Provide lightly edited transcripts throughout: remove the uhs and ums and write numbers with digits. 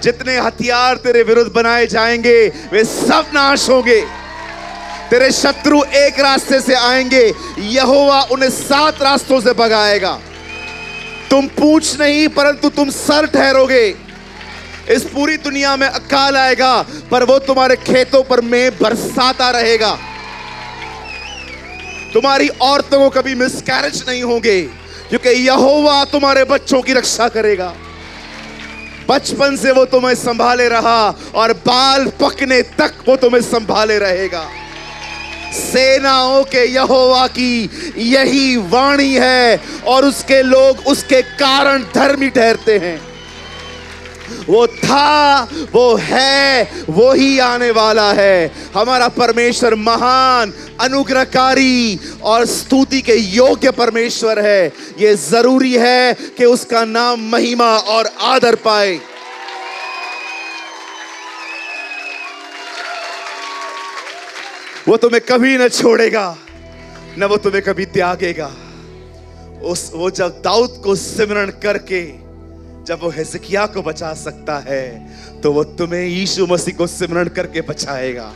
जितने हथियार तेरे विरुद्ध बनाए जाएंगे वे सब नाश होंगे। तेरे शत्रु एक रास्ते से आएंगे, यहोवा उन्हें 7 रास्तों से भगाएगा। तुम पूंछ नहीं परंतु तुम सर ठहरोगे। इस पूरी दुनिया में अकाल आएगा पर वो तुम्हारे खेतों पर मेंह बरसाता रहेगा। तुम्हारी औरतों को कभी मिसकैरेज नहीं होंगे क्योंकि यहोवा तुम्हारे बच्चों की रक्षा करेगा। बचपन से वो तुम्हें संभाले रहा और बाल पकने तक वो तुम्हें संभाले रहेगा। सेनाओं के यहोवा की यही वाणी है और उसके लोग उसके कारण धर्मी ठहरते हैं। वो था, वो है, वो ही आने वाला है। हमारा परमेश्वर महान, अनुग्रहकारी और स्तुति के योग्य परमेश्वर है। ये जरूरी है कि उसका नाम महिमा और आदर पाए। वो तुम्हें कभी न छोड़ेगा, न वो तुम्हें कभी त्यागेगा। वो जब दाऊद को सिमरन करके जब वो हिजकिय्याह को बचा सकता है तो वो तुम्हें यीशु मसीह को सिमरन करके बचाएगा।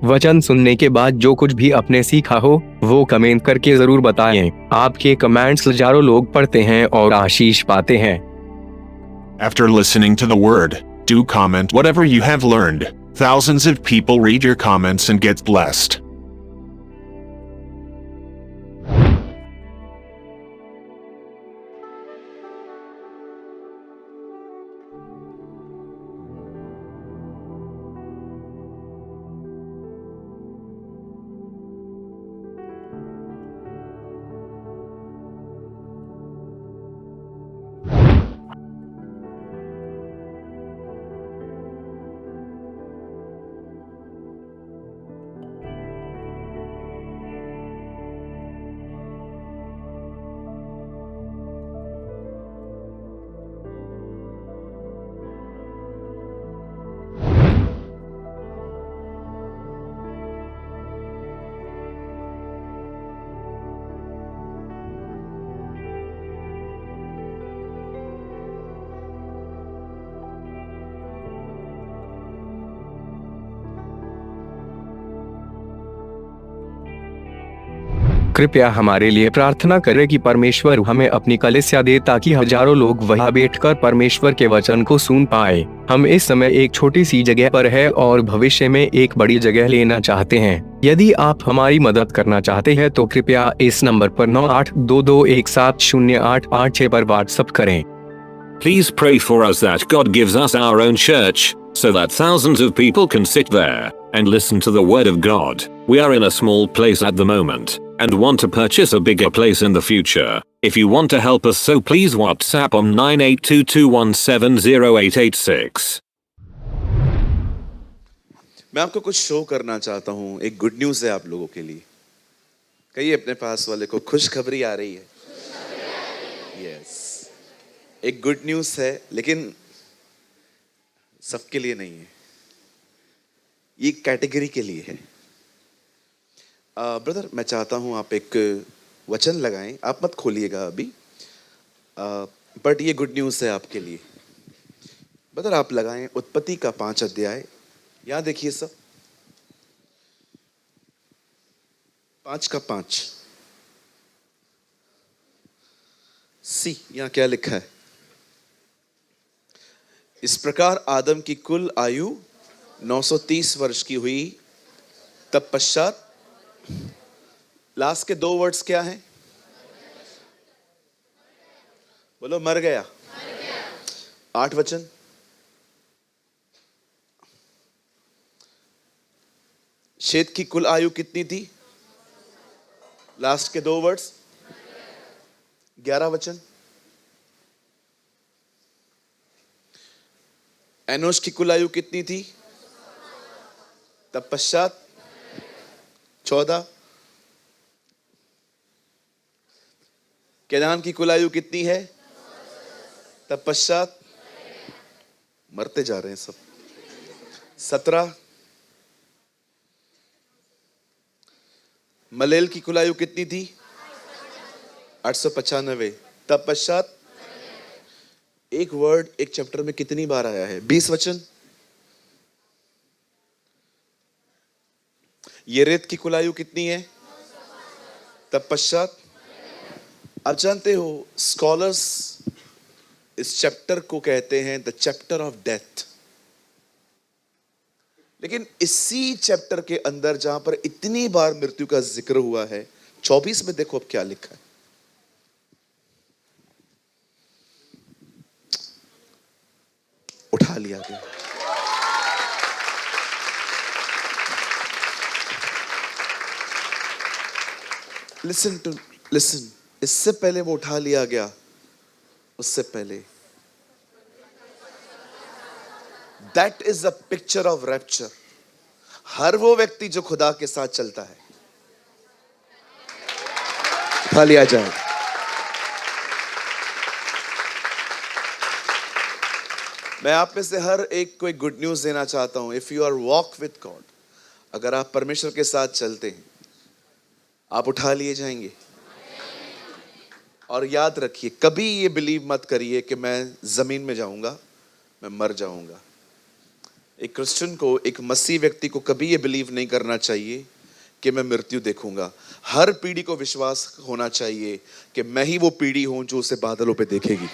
वचन सुनने के बाद जो कुछ भी आपने सीखा हो वो कमेंट करके जरूर बताएं। आपके कमेंट्स हजारों लोग पढ़ते हैं और आशीष पाते हैं। After listening to the word, do comment whatever you have learned. Thousands of people read your comments and get blessed. कृपया हमारे लिए प्रार्थना करें कि परमेश्वर हमें अपनी कलीसिया दे ताकि हजारों लोग वहां बैठकर परमेश्वर के वचन को सुन पाए। हम इस समय एक छोटी सी जगह पर है और भविष्य में एक बड़ी जगह लेना चाहते हैं। यदि आप हमारी मदद करना चाहते हैं तो कृपया इस नंबर पर 9822170886 पर व्हाट्सएप करें। Please pray for us that God gives us our own church, so that thousands of people can sit there and listen to the Word of God. We are in a small place at the moment, and want to purchase a bigger place in the future. If you want to help us, so please WhatsApp on 9822170886. मैं आपको कुछ show करना चाहता हूं। एक good news है आप लोगों के लिए। कहिए अपने पास वाले को, खुशखबरी आ रही है। यस, एक गुड न्यूज है, लेकिन सबके लिए नहीं है, ये कैटेगरी के लिए है। ब्रदर, मैं चाहता हूं आप एक वचन लगाएं। आप मत खोलिएगा अभी, बट ये गुड न्यूज है आपके लिए। ब्रदर, आप लगाएं उत्पत्ति का 5 अध्याय। यहां देखिए सब, 5:5 सी। यहां क्या लिखा है? इस प्रकार आदम की कुल आयु 930 वर्ष की हुई। तत्पश्चात, लास्ट के 2 वर्ड्स क्या हैं? बोलो, मर गया। 8 वचन। शेत की कुल आयु कितनी थी? लास्ट के 2 वर्ड्स 11 वचन। एनोश की कुल आयु कितनी थी? तत्पश्चात 14। केनान की कुल आयु कितनी है? तत्पश्चात, मरते जा रहे हैं सब, 17। मलेल की कुल आयु कितनी थी? 895। तत्पश्चात, एक वर्ड एक चैप्टर में कितनी बार आया है? 20 वचन। येरेद की कुल आयु कितनी है? तत्पश्चात, आप जानते हो स्कॉलर्स इस चैप्टर को कहते हैं द चैप्टर ऑफ डेथ। लेकिन इसी चैप्टर के अंदर जहां पर इतनी बार मृत्यु का जिक्र हुआ है, 24 में देखो अब क्या लिखा है। उठा लिया गया। लिसन, इससे पहले वो उठा लिया गया, उससे पहले, that is a picture of rapture. हर वो व्यक्ति जो खुदा के साथ चलता है, उठा लिया जाए। मैं आप में से हर एक को एक गुड न्यूज देना चाहता हूं। If you are walk with God, अगर आप परमेश्वर के साथ चलते हैं, आप उठा लिए जाएंगे। और याद रखिए, कभी ये बिलीव मत करिए कि मैं जमीन में जाऊंगा, मैं मर जाऊंगा। एक क्रिश्चियन को, एक मसीह व्यक्ति को कभी ये बिलीव नहीं करना चाहिए कि मैं मृत्यु देखूंगा। हर पीढ़ी को विश्वास होना चाहिए कि मैं ही वो पीढ़ी हूं जो उसे बादलों पे देखेगी।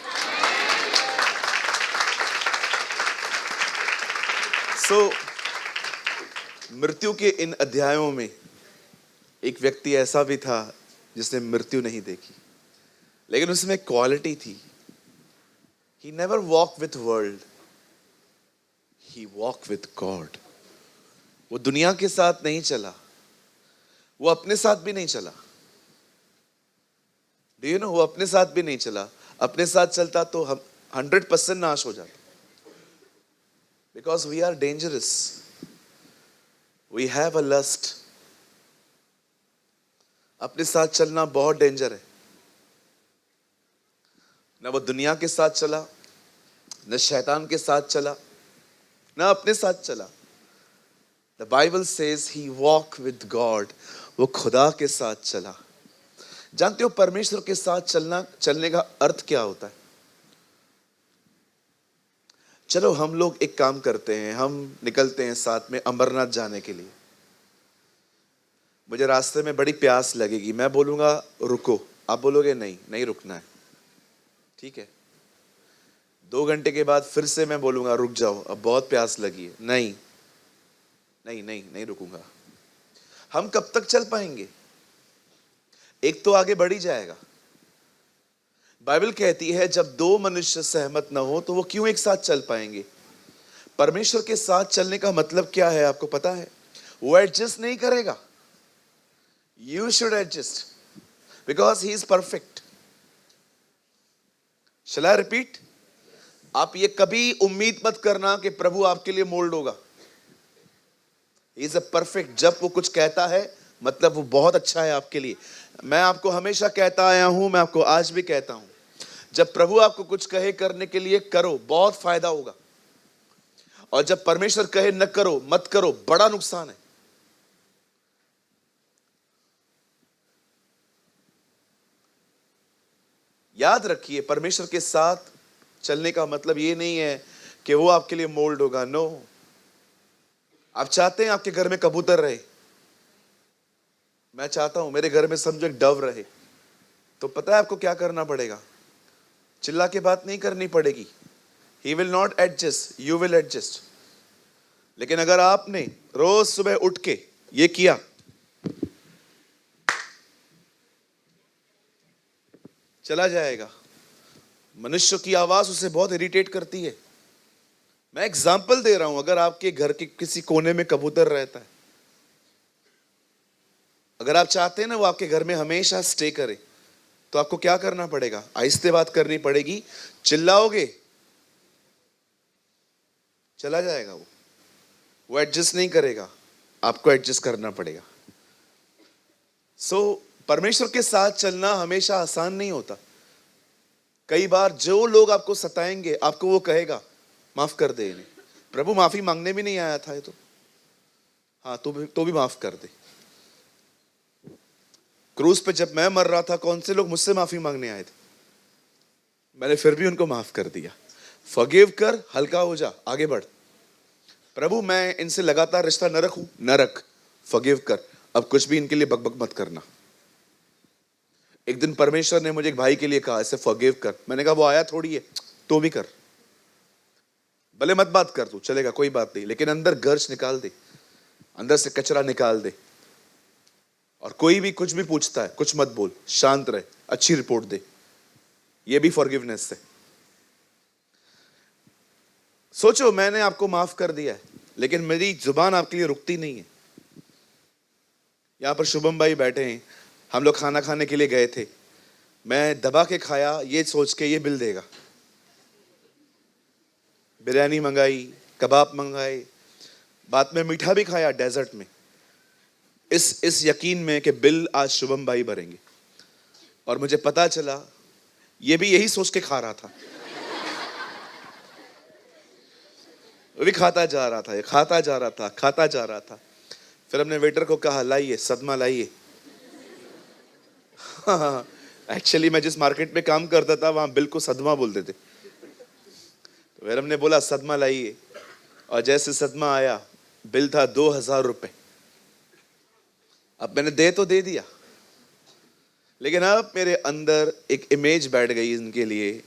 मृत्यु के इन अध्यायों में एक व्यक्ति ऐसा भी था जिसने मृत्यु नहीं देखी, लेकिन उसमें क्वालिटी थी। He never walked with world, he walked with God. वो दुनिया के साथ नहीं चला, वो अपने साथ भी नहीं चला। Do you know, वो अपने साथ भी नहीं चला। अपने साथ चलता तो हम 100% नाश हो जाता। Because we are dangerous. We have a lust. अपने साथ चलना बहुत डेंजर है। ना वो दुनिया के साथ चला, न शैतान के साथ चला, ना अपने साथ चला। The Bible says he walked with God. वो खुदा के साथ चला। जानते हो परमेश्वर के साथ चलने का अर्थ क्या होता है? चलो हम लोग एक काम करते हैं, हम निकलते हैं साथ में अमरनाथ जाने के लिए। मुझे रास्ते में बड़ी प्यास लगेगी, मैं बोलूंगा रुको, आप बोलोगे नहीं, नहीं रुकना है, ठीक है। 2 घंटे के बाद फिर से मैं बोलूंगा रुक जाओ, अब बहुत प्यास लगी है, नहीं नहीं नहीं नहीं रुकूंगा। हम कब तक चल पाएंगे? एक तो आगे बढ़ ही जाएगा। बाइबल कहती है जब 2 मनुष्य सहमत न हो तो वो क्यों एक साथ चल पाएंगे? परमेश्वर के साथ चलने का मतलब क्या है आपको पता है? वो एडजस्ट नहीं करेगा। You should adjust because he is perfect. Shall I repeat? आप ये कभी उम्मीद मत करना कि प्रभु आपके लिए मोल्ड होगा। He is a perfect। जब वो कुछ कहता है मतलब वो बहुत अच्छा है आपके लिए। मैं आपको हमेशा कहता आया हूं, मैं आपको आज भी कहता हूं, जब प्रभु आपको कुछ कहे करने के लिए करो, बहुत फायदा होगा। और जब परमेश्वर कहे न करो, मत करो, बड़ा नुकसान है। याद रखिए, परमेश्वर के साथ चलने का मतलब ये नहीं है कि वो आपके लिए मोल्ड होगा। नो, आप चाहते हैं आपके घर में कबूतर रहे, मैं चाहता हूं मेरे घर में समझो एक डव रहे, तो पता है आपको क्या करना पड़ेगा? चिल्ला के बात नहीं करनी पड़ेगी। He will not adjust, you will adjust. लेकिन अगर आपने रोज सुबह उठ के ये किया, चला जाएगा। मनुष्य की आवाज उसे बहुत इरिटेट करती है। मैं एग्जाम्पल दे रहा हूं, अगर आपके घर के किसी कोने में कबूतर रहता है, अगर आप चाहते हैं ना वो आपके घर में हमेशा स्टे करे, तो आपको क्या करना पड़ेगा? आहिस्ते बात करनी पड़ेगी। चिल्लाओगे, चला जाएगा। वो एडजस्ट नहीं करेगा, आपको एडजस्ट करना पड़ेगा। परमेश्वर के साथ चलना हमेशा आसान नहीं होता। कई बार जो लोग आपको सताएंगे, आपको वो कहेगा माफ कर दे इन्हें। प्रभु माफी मांगने भी नहीं आया था ये तो, हाँ तो भी माफ कर दे। क्रूज पे जब मैं मर रहा था, कौन से लोग मुझसे माफी मांगने आए थे? मैंने फिर भी उनको माफ कर दिया। फॉरगिव कर, हल्का हो जा, आगे बढ़। प्रभु मैं इनसे लगातार रिश्ता न रखूं, न रख, फॉरगिव कर, अब कुछ भी इनके लिए बकबक मत करना। एक दिन परमेश्वर ने मुझे एक भाई के लिए कहा ऐसे फॉरगिव कर। मैंने कहा वो आया थोड़ी है, तो भी कर, भले मत बात कर तू, चलेगा कोई बात नहीं, लेकिन अंदर गर्ज निकाल दे, अंदर से कचरा निकाल दे। और कोई भी कुछ भी पूछता है, कुछ मत बोल, शांत रहे, अच्छी रिपोर्ट दे। ये भी फॉरगिवनेस है। सोचो मैंने आपको माफ कर दिया है, लेकिन मेरी जुबान आपके लिए रुकती नहीं है। यहां पर शुभम भाई बैठे हैं, हम लोग खाना खाने के लिए गए थे, मैं दबा के खाया ये सोच के ये बिल देगा। बिरयानी मंगाई, कबाब मंगाए, बाद में मीठा भी खाया डेजर्ट में, इस यकीन में कि बिल आज शुभम भाई भरेंगे। और मुझे पता चला ये भी यही सोच के खा रहा था। वो भी खाता जा रहा था, ये खाता जा रहा था, खाता जा रहा था। फिर हमने वेटर को कहा लाइए सदमा लाइए। एक्चुअली मैं जिस मार्केट में काम करता था वहां बिल को सदमा बोलते थे, तो फिर हमने बोला सदमा लाइए। और जैसे सदमा आया, बिल था 2000 रुपए। अब मैंने दे दिया, लेकिन अब मेरे अंदर एक इमेज बैठ गई इनके लिए,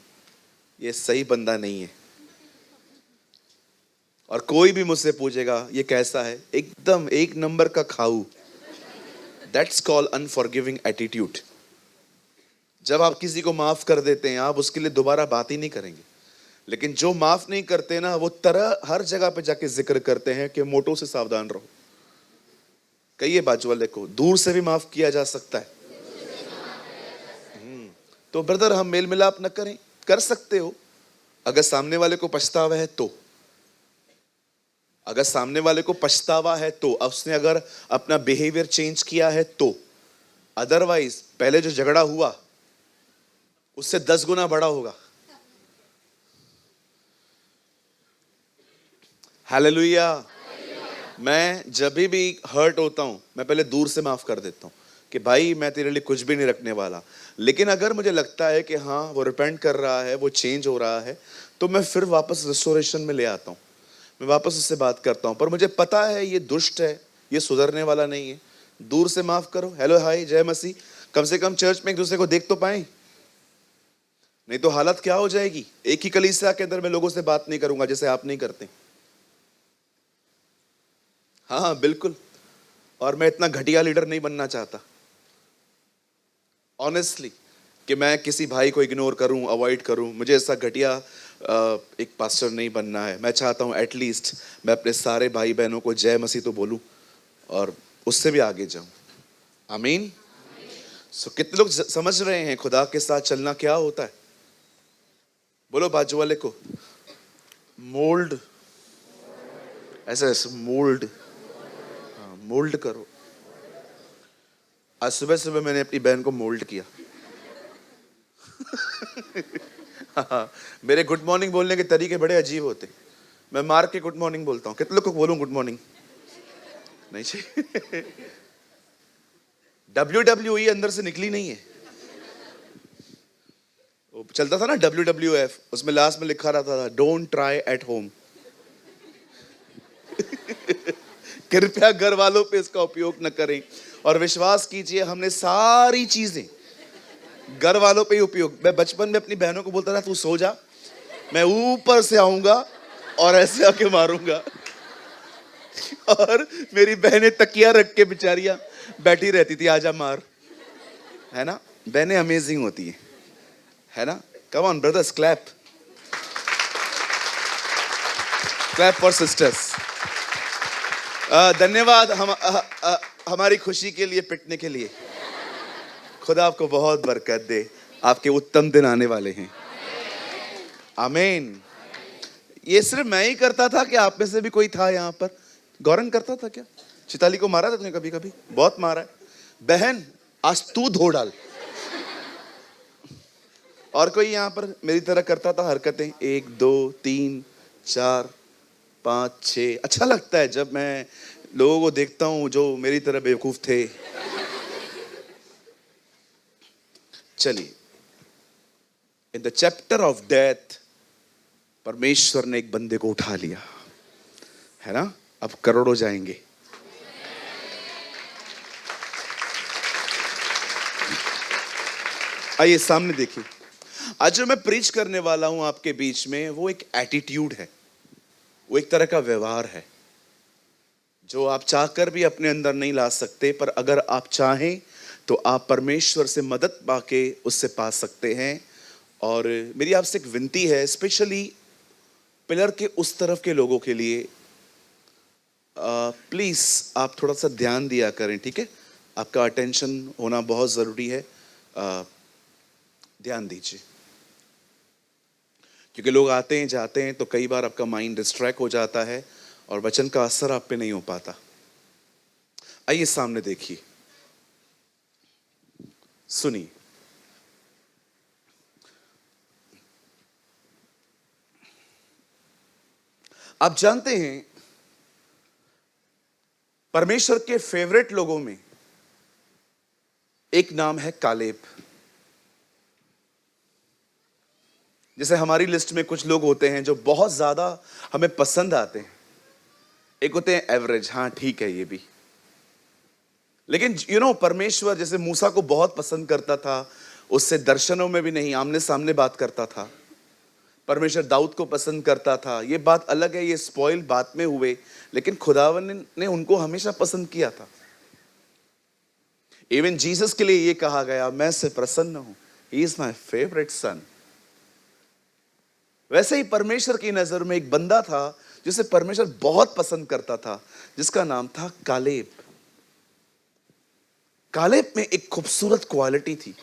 ये सही बंदा नहीं है। और कोई भी मुझसे पूछेगा ये कैसा है, एकदम 1 नंबर का खाऊ। That's called unforgiving attitude. जब आप किसी को माफ कर देते हैं, आप उसके लिए दोबारा बात ही नहीं करेंगे। लेकिन जो माफ नहीं करते ना, वो तरह हर जगह पे जाके जिक्र करते हैं कि मोटो से सावधान रहो। कहिए बाजू वाले को, दूर से भी माफ किया जा सकता है। तो ब्रदर हम मेल मिलाप न करें, कर सकते हो अगर सामने वाले को पछतावा है तो। अगर सामने वाले को पछतावा है तो, उसने अगर अपना बिहेवियर चेंज किया है तो। अदरवाइज पहले जो झगड़ा हुआ उससे 10 गुना बड़ा होगा। हालेलुया। मैं जब भी हर्ट होता हूं, मैं पहले दूर से माफ कर देता हूं कि भाई मैं तेरे लिए कुछ भी नहीं रखने वाला। लेकिन अगर मुझे लगता है कि हाँ वो रिपेंट कर रहा है, वो चेंज हो रहा है, तो मैं फिर वापस रिस्टोरेशन में ले आता हूँ, मैं वापस उससे बात करता हूँ। पर मुझे पता है ये दुष्ट है, ये सुधरने वाला नहीं है, दूर से माफ करो, हेलो हाय जय मसीह, कम से कम चर्च में एक दूसरे को देख तो पाए। नहीं तो हालत क्या हो जाएगी। एक ही कलीसिया के अंदर मैं लोगों से बात नहीं करूंगा जैसे आप नहीं करते। हाँ हाँ बिल्कुल। और मैं इतना घटिया लीडर नहीं बनना चाहता ऑनेस्टली, कि मैं किसी भाई को इग्नोर करूं, अवॉइड करूं। मुझे ऐसा घटिया एक पास्टर नहीं बनना है। मैं चाहता हूं एटलीस्ट मैं अपने सारे भाई बहनों को जय मसीह तो बोलूं और उससे भी आगे जाऊं। आमीन। सो कितने लोग समझ रहे हैं खुदा के साथ चलना क्या होता है? बोलो बाजू वाले को, मोल्ड, ऐसे मोल्ड, हाँ मोल्ड करो। आज सुबह सुबह मैंने अपनी बहन को मोल्ड किया। हाँ, मेरे गुड मॉर्निंग बोलने के तरीके बड़े अजीब होते। मैं मार के गुड मॉर्निंग बोलता हूँ। कितने लोग को बोलूं गुड मॉर्निंग? नहीं चाहिए। WWE अंदर से निकली नहीं है। वो चलता था ना WWF, उसमें लास्ट में लिखा रहता था डोंट ट्राई एट होम। कृपया घर वालों पे इसका उपयोग न करें। और विश्वास कीजिए हमने सारी चीजें घर वालों पे ही उपयोग। मैं बचपन में अपनी बहनों को बोलता था तू सो जा, मैं ऊपर से आऊंगा और ऐसे आके मारूंगा। और मेरी बहनें तकिया रख के बेचारियां बैठी रहती थी, आजा मार। है ना, बहनें अमेजिंग होती है ना। Come on brothers, clap clap for sisters. धन्यवाद हमारी खुशी के लिए, पिटने के लिए। खुदा आपको बहुत बरकत दे। आपके उत्तम दिन आने वाले हैं। आमीन। ये सिर्फ मैं ही करता था कि आप में से भी कोई था यहाँ पर? गौरन करता था क्या? चिताली को मारा था तुमने कभी? कभी बहुत मारा है। बहन आज तू धो डाल। और कोई यहाँ पर मेरी तरह करता था हरकतें? 1 2 3 4 5 6। अच्छा लगता है जब मैं लोगों को देखता हूं जो मेरी तरह बेवकूफ थे। चलिए, in the chapter of death परमेश्वर ने एक बंदे को उठा लिया, है ना। अब करोड़ों जाएंगे। आइए सामने देखिए। आज जो मैं प्रीच करने वाला हूं आपके बीच में, वो एक एटीट्यूड है, वो एक तरह का व्यवहार है जो आप चाहकर भी अपने अंदर नहीं ला सकते, पर अगर आप चाहें तो आप परमेश्वर से मदद पाके उससे पा सकते हैं। और मेरी आपसे एक विनती है, स्पेशली पिलर के उस तरफ के लोगों के लिए, प्लीज आप थोड़ा सा ध्यान दिया करें, ठीक है। आपका अटेंशन होना बहुत जरूरी है। ध्यान दीजिए, क्योंकि लोग आते हैं जाते हैं तो कई बार आपका माइंड डिस्ट्रैक्ट हो जाता है और वचन का असर आप पे नहीं हो पाता। आइए सामने देखिए, सुनिए। आप जानते हैं परमेश्वर के फेवरेट लोगों में एक नाम है कालेब। जैसे हमारी लिस्ट में कुछ लोग होते हैं जो बहुत ज्यादा हमें पसंद आते हैं, एक होते हैं एवरेज, हाँ ठीक है ये भी। लेकिन परमेश्वर जैसे मूसा को बहुत पसंद करता था, उससे दर्शनों में भी नहीं, आमने सामने बात करता था। परमेश्वर दाऊद को पसंद करता था, ये बात अलग है, ये स्पॉइल बाद में हुए, लेकिन खुदावन ने उनको हमेशा पसंद किया था। इवन जीसस के लिए ये कहा गया, मैं से प्रसन्न हूं, ही इज माई फेवरेट सन। वैसे ही परमेश्वर की नजर में एक बंदा था जिसे परमेश्वर बहुत पसंद करता था, जिसका नाम था कालेब। कालेब में एक खूबसूरत क्वालिटी थी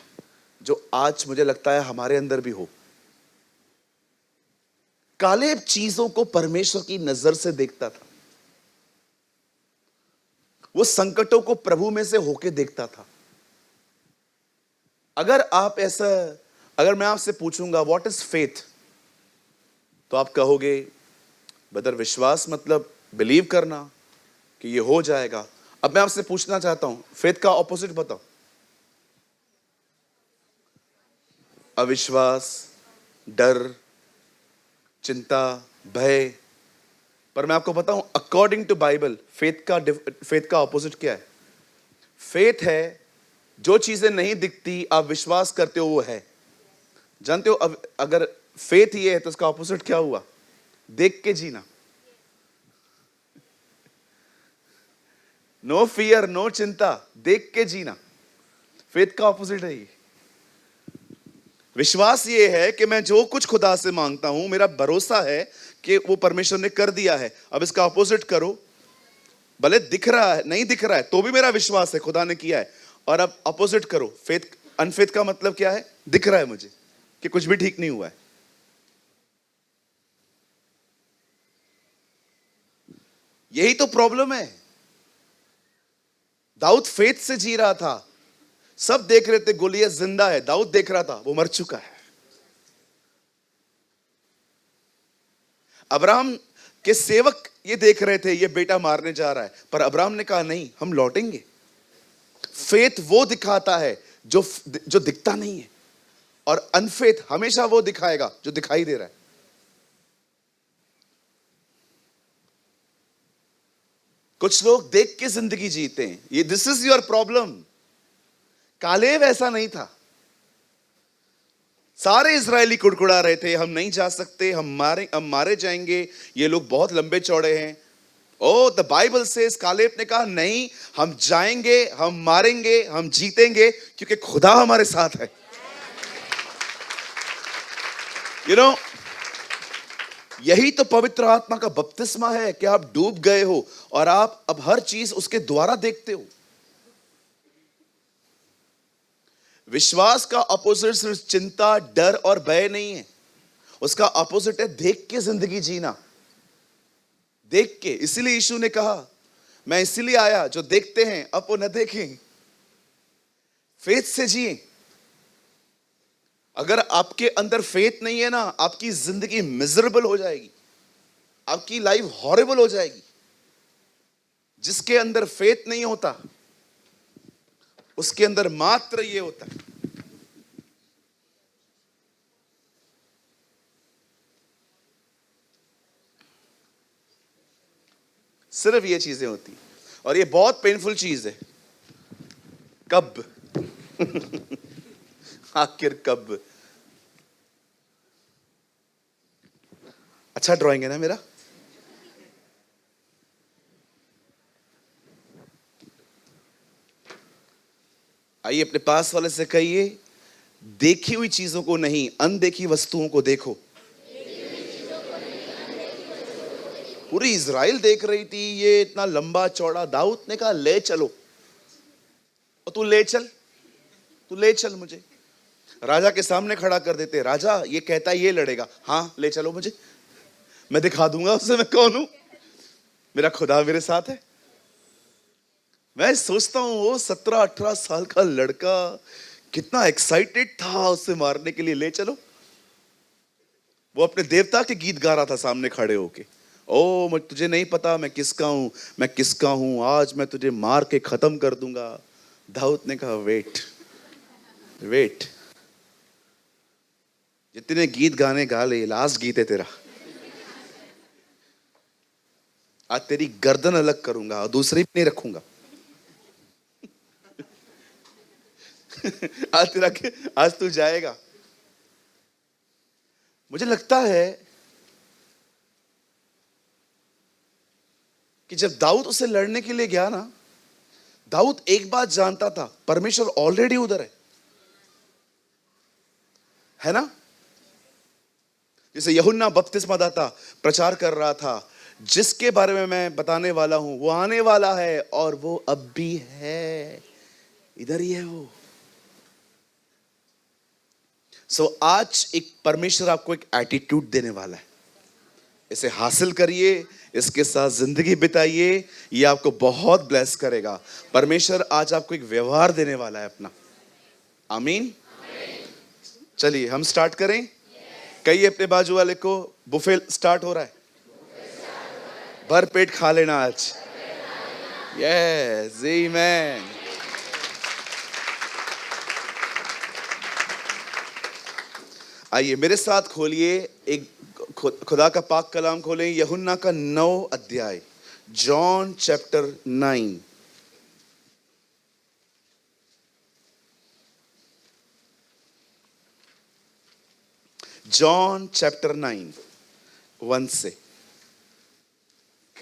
जो आज मुझे लगता है हमारे अंदर भी हो। कालेब चीजों को परमेश्वर की नजर से देखता था। वो संकटों को प्रभु में से होके देखता था। अगर मैं आपसे पूछूंगा व्हाट इज फेथ, तो आप कहोगे ब्रदर विश्वास मतलब बिलीव करना कि ये हो जाएगा। अब मैं आपसे पूछना चाहता हूं, फेथ का ऑपोजिट बताओ। अविश्वास, डर, चिंता, भय। पर मैं आपको बताऊं, अकॉर्डिंग टू बाइबल फेथ का ऑपोजिट क्या है? फेथ है जो चीजें नहीं दिखती आप विश्वास करते हो वो है। जानते हो अब अगर फेथ ये है तो उसका ऑपोजिट क्या हुआ? देख के जीना। नो फियर, नो चिंता, देख के जीना। फेथ का ऑपोजिट है ये। विश्वास ये है कि मैं जो कुछ खुदा से मांगता हूं मेरा भरोसा है कि वो परमेश्वर ने कर दिया है। अब इसका ऑपोजिट करो, भले दिख रहा है नहीं दिख रहा है तो भी मेरा विश्वास है खुदा ने किया है। और अब ऑपोजिट करो, फेथ अनफेथ का मतलब क्या है? दिख रहा है मुझे कि कुछ भी ठीक नहीं हुआ है। यही तो प्रॉब्लम है। दाऊद फेथ से जी रहा था, सब देख रहे थे गोलियत जिंदा है, दाऊद देख रहा था वो मर चुका है। अब्राहम के सेवक ये देख रहे थे ये बेटा मारने जा रहा है, पर अब्राहम ने कहा नहीं, हम लौटेंगे। फेथ वो दिखाता है जो दिखता नहीं है, और अनफेथ हमेशा वो दिखाएगा जो दिखाई दे रहा है। कुछ लोग देख के जिंदगी जीते हैं, ये this is your problem. Caleb ऐसा नहीं था। सारे इजरायली कुड़कुड़ा रहे थे, हम नहीं जा सकते, हम मारे जाएंगे, ये लोग बहुत लंबे चौड़े हैं। ओ द बाइबल सेज, कालेब ने कहा नहीं, हम जाएंगे, हम मारेंगे, हम जीतेंगे, क्योंकि खुदा हमारे साथ है। यू नो, यही तो पवित्र आत्मा का बपतिस्मा है कि आप डूब गए हो और आप अब हर चीज उसके द्वारा देखते हो। विश्वास का अपोजिट सिर्फ चिंता, डर और भय नहीं है, उसका अपोजिट है देख के जिंदगी जीना। देख के, इसीलिए यीशु ने कहा मैं इसीलिए आया जो देखते हैं अब वो न देखें। फेथ से जिए। अगर आपके अंदर फेथ नहीं है ना, आपकी जिंदगी मिजरेबल हो जाएगी, आपकी लाइफ हॉरिबल हो जाएगी। जिसके अंदर फेथ नहीं होता उसके अंदर मात्र ये होता है। सिर्फ ये चीजें होती हैं, और ये बहुत पेनफुल चीज है। कब आखिर कब? अच्छा ड्राइंग है ना मेरा? आइए अपने पास वाले से कहिए, देखी हुई चीजों को नहीं, अनदेखी वस्तुओं को देखो। पूरी इजराइल देख रही थी ये इतना लंबा चौड़ा। दाऊद ने कहा ले चलो, और तू ले चल, तू ले चल मुझे। राजा के सामने खड़ा कर देते, राजा ये कहता है ये लड़ेगा, हाँ ले चलो मुझे, मैं दिखा दूंगा उसे मैं कौन हूं, मेरा खुदा मेरे साथ है। मैं सोचता हूं वो 17-18 साल का लड़का कितना एक्साइटेड था उसे मारने के लिए। ले चलो। वो अपने देवता के गीत गा रहा था सामने खड़े होके। ओ तुझे नहीं पता मैं किसका हूं, मैं किसका हूं, आज मैं तुझे मार के खत्म कर दूंगा। दाऊद ने कहा वेट वेट, जितने गीत गाने गा ले, लास्ट गीत है तेरा। आज तेरी गर्दन अलग करूंगा और दूसरी भी नहीं रखूंगा। आज तू जाएगा। मुझे लगता है कि जब दाऊद उसे लड़ने के लिए गया ना, दाऊद एक बात जानता था, परमेश्वर ऑलरेडी उधर है ना? जैसे यूहन्ना बपतिस्मादाता प्रचार कर रहा था, जिसके बारे में मैं बताने वाला हूं वो आने वाला है और वो अब भी है, इधर ही है वो। आज एक परमेश्वर आपको एक एटीट्यूड देने वाला है, इसे हासिल करिए, इसके साथ जिंदगी बिताइए, ये आपको बहुत ब्लेस करेगा। परमेश्वर आज आपको एक व्यवहार देने वाला है अपना। आमीन। चलिए हम स्टार्ट करें। कहिए अपने बाजू वाले को, बुफे स्टार्ट हो रहा है, भर पेट खा लेना आज। यस आमीन। आइए मेरे साथ खोलिए, एक खुदा का पाक कलाम खोलें, यूहन्ना का 9 अध्याय, जॉन चैप्टर 9। जॉन चैप्टर 9 1 से।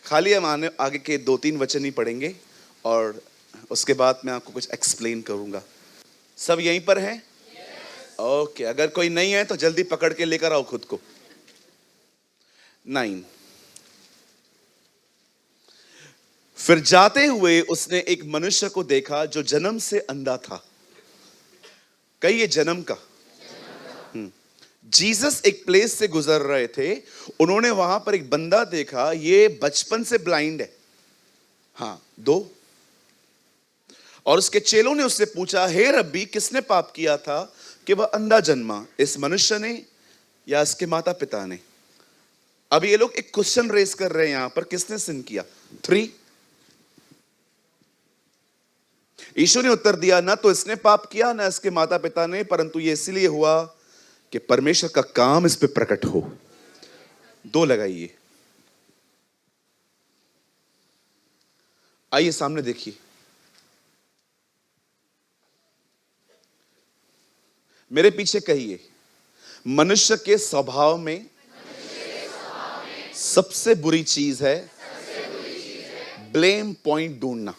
खाली हम आगे के 2-3 वचन ही पढ़ेंगे और उसके बाद मैं आपको कुछ एक्सप्लेन करूंगा। सब यहीं पर हैं? ओके, अगर कोई नहीं है तो जल्दी पकड़ के लेकर आओ खुद को। 9। फिर जाते हुए उसने एक मनुष्य को देखा जो जन्म से अंधा था। कहिए जन्म का। जीसस एक प्लेस से गुजर रहे थे, उन्होंने वहां पर एक बंदा देखा, ये बचपन से ब्लाइंड है। हाँ, 2। और उसके चेलों ने उससे पूछा, हे रब्बी, किसने पाप किया था कि वह अंधा जन्मा, इस मनुष्य ने या इसके माता पिता ने? अब ये लोग एक क्वेश्चन रेस कर रहे हैं यहां पर, किसने सिन किया? 3। यीशु ने उत्तर दिया, ना तो इसने पाप किया ना इसके माता पिता ने, परंतु ये इसलिए हुआ कि परमेश्वर का काम इस पे प्रकट हो। 2 लगाइए। आइए सामने देखिए। मेरे पीछे कहिए, मनुष्य के स्वभाव में सबसे बुरी चीज है ब्लेम पॉइंट ढूंढना।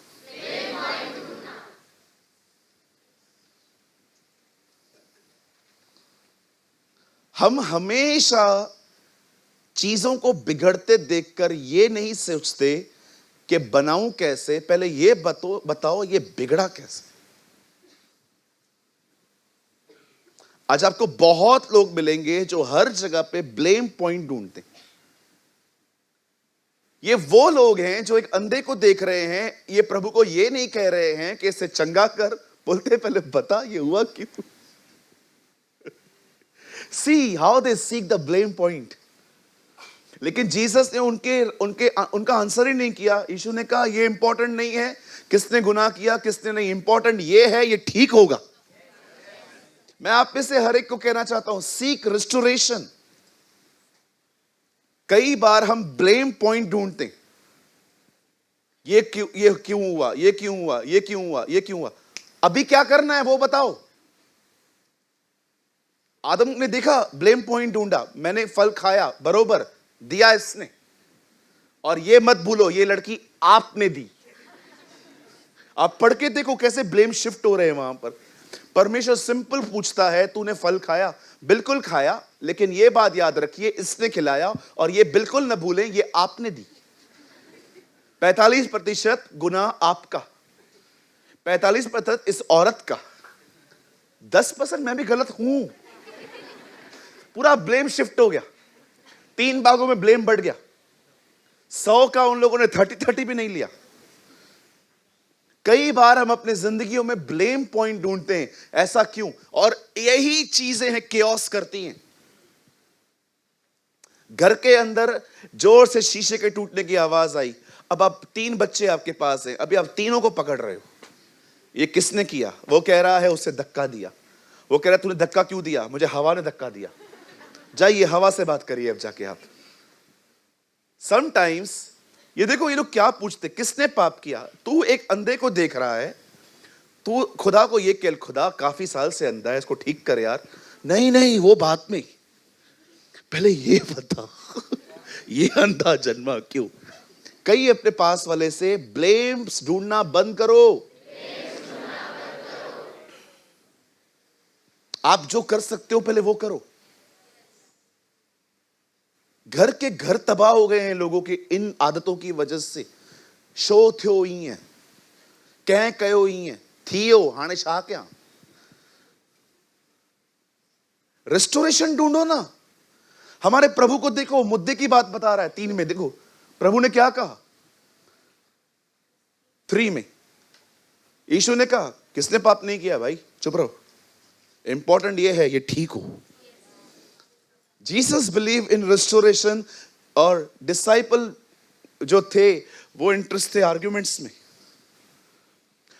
हम हमेशा चीजों को बिगड़ते देखकर ये नहीं सोचते कि बनाऊं कैसे, पहले ये बताओ ये बिगड़ा कैसे। आज आपको बहुत लोग मिलेंगे जो हर जगह पे ब्लेम पॉइंट ढूंढते हैं। ये वो लोग हैं जो एक अंधे को देख रहे हैं, ये प्रभु को ये नहीं कह रहे हैं कि इसे चंगा कर, बोलते पहले बता ये हुआ क्यों। See how they seek the blame point. लेकिन जीसस ने उनका आंसर ही नहीं किया। यीशु ने कहा ये इंपॉर्टेंट नहीं है किसने गुनाह किया किसने नहीं, इंपॉर्टेंट ये है ये ठीक होगा। मैं आप में से हर एक को कहना चाहता हूं, सीक रिस्टोरेशन। कई बार हम ब्लेम पॉइंट ढूंढते हैं, ये क्यों हुआ, ये क्यों हुआ, ये क्यों हुआ, ये क्यों हुआ। अभी क्या करना है वो बताओ। आदम ने देखा, ब्लेम पॉइंट ढूंढा, मैंने फल खाया, बरोबर दिया इसने, और ये मत भूलो ये लड़की आपने दी। आप पढ़ के देखो कैसे ब्लेम शिफ्ट हो रहे हैं वहां पर। परमेश्वर सिंपल पूछता है, तूने फल खाया? बिल्कुल खाया, लेकिन ये बात याद रखिए इसने खिलाया, और ये बिल्कुल न भूलें ये आपने दी। 45% गुनाह आपका, 45% इस औरत का, 10% मैं भी गलत हूं। पूरा ब्लेम शिफ्ट हो गया, 3 भागों में ब्लेम बढ़ गया। 100 का उन लोगों ने 30 भी नहीं लिया। कई बार हम अपने जिंदगियों में ब्लेम पॉइंट ढूंढते हैं, ऐसा क्यों, और यही चीजें हैं केओस करती हैं। घर के अंदर जोर से शीशे के टूटने की आवाज आई, अब आप 3 बच्चे आपके पास हैं, अभी आप तीनों को पकड़ रहे हो। ये किसने किया? वो कह रहा है उसे धक्का दिया। वो कह रहा है तूने धक्का क्यों दिया? मुझे हवा ने धक्का दिया। जाइए हवा से बात करिए अब जाके आप। समटाइम्स ये देखो ये लोग क्या पूछते, किसने पाप किया? तू एक अंधे को देख रहा है, तू खुदा को ये कह, खुदा काफी साल से अंधा है, इसको ठीक कर यार। नहीं नहीं वो बात में, पहले ये बता ये अंधा जन्मा क्यों। कई अपने पास वाले से ब्लेम्स ढूंढना बंद करो। आप जो कर सकते हो पहले वो करो। घर के घर तबाह हो गए हैं लोगों की इन आदतों की वजह से। शो थियो ही है, कह कयो ही है, थियो हाने छा क्या। रेस्टोरेशन ढूंढो ना। हमारे प्रभु को देखो, मुद्दे की बात बता रहा है 3 में। देखो प्रभु ने क्या कहा 3 में। यीशु ने कहा किसने पाप नहीं किया? भाई चुप रहो, इंपॉर्टेंट ये है ये ठीक हो। जीसस बिलीव इन रेस्टोरेशन, और डिसाइपल जो थे वो इंटरेस्ट थे आर्ग्यूमेंट्स में।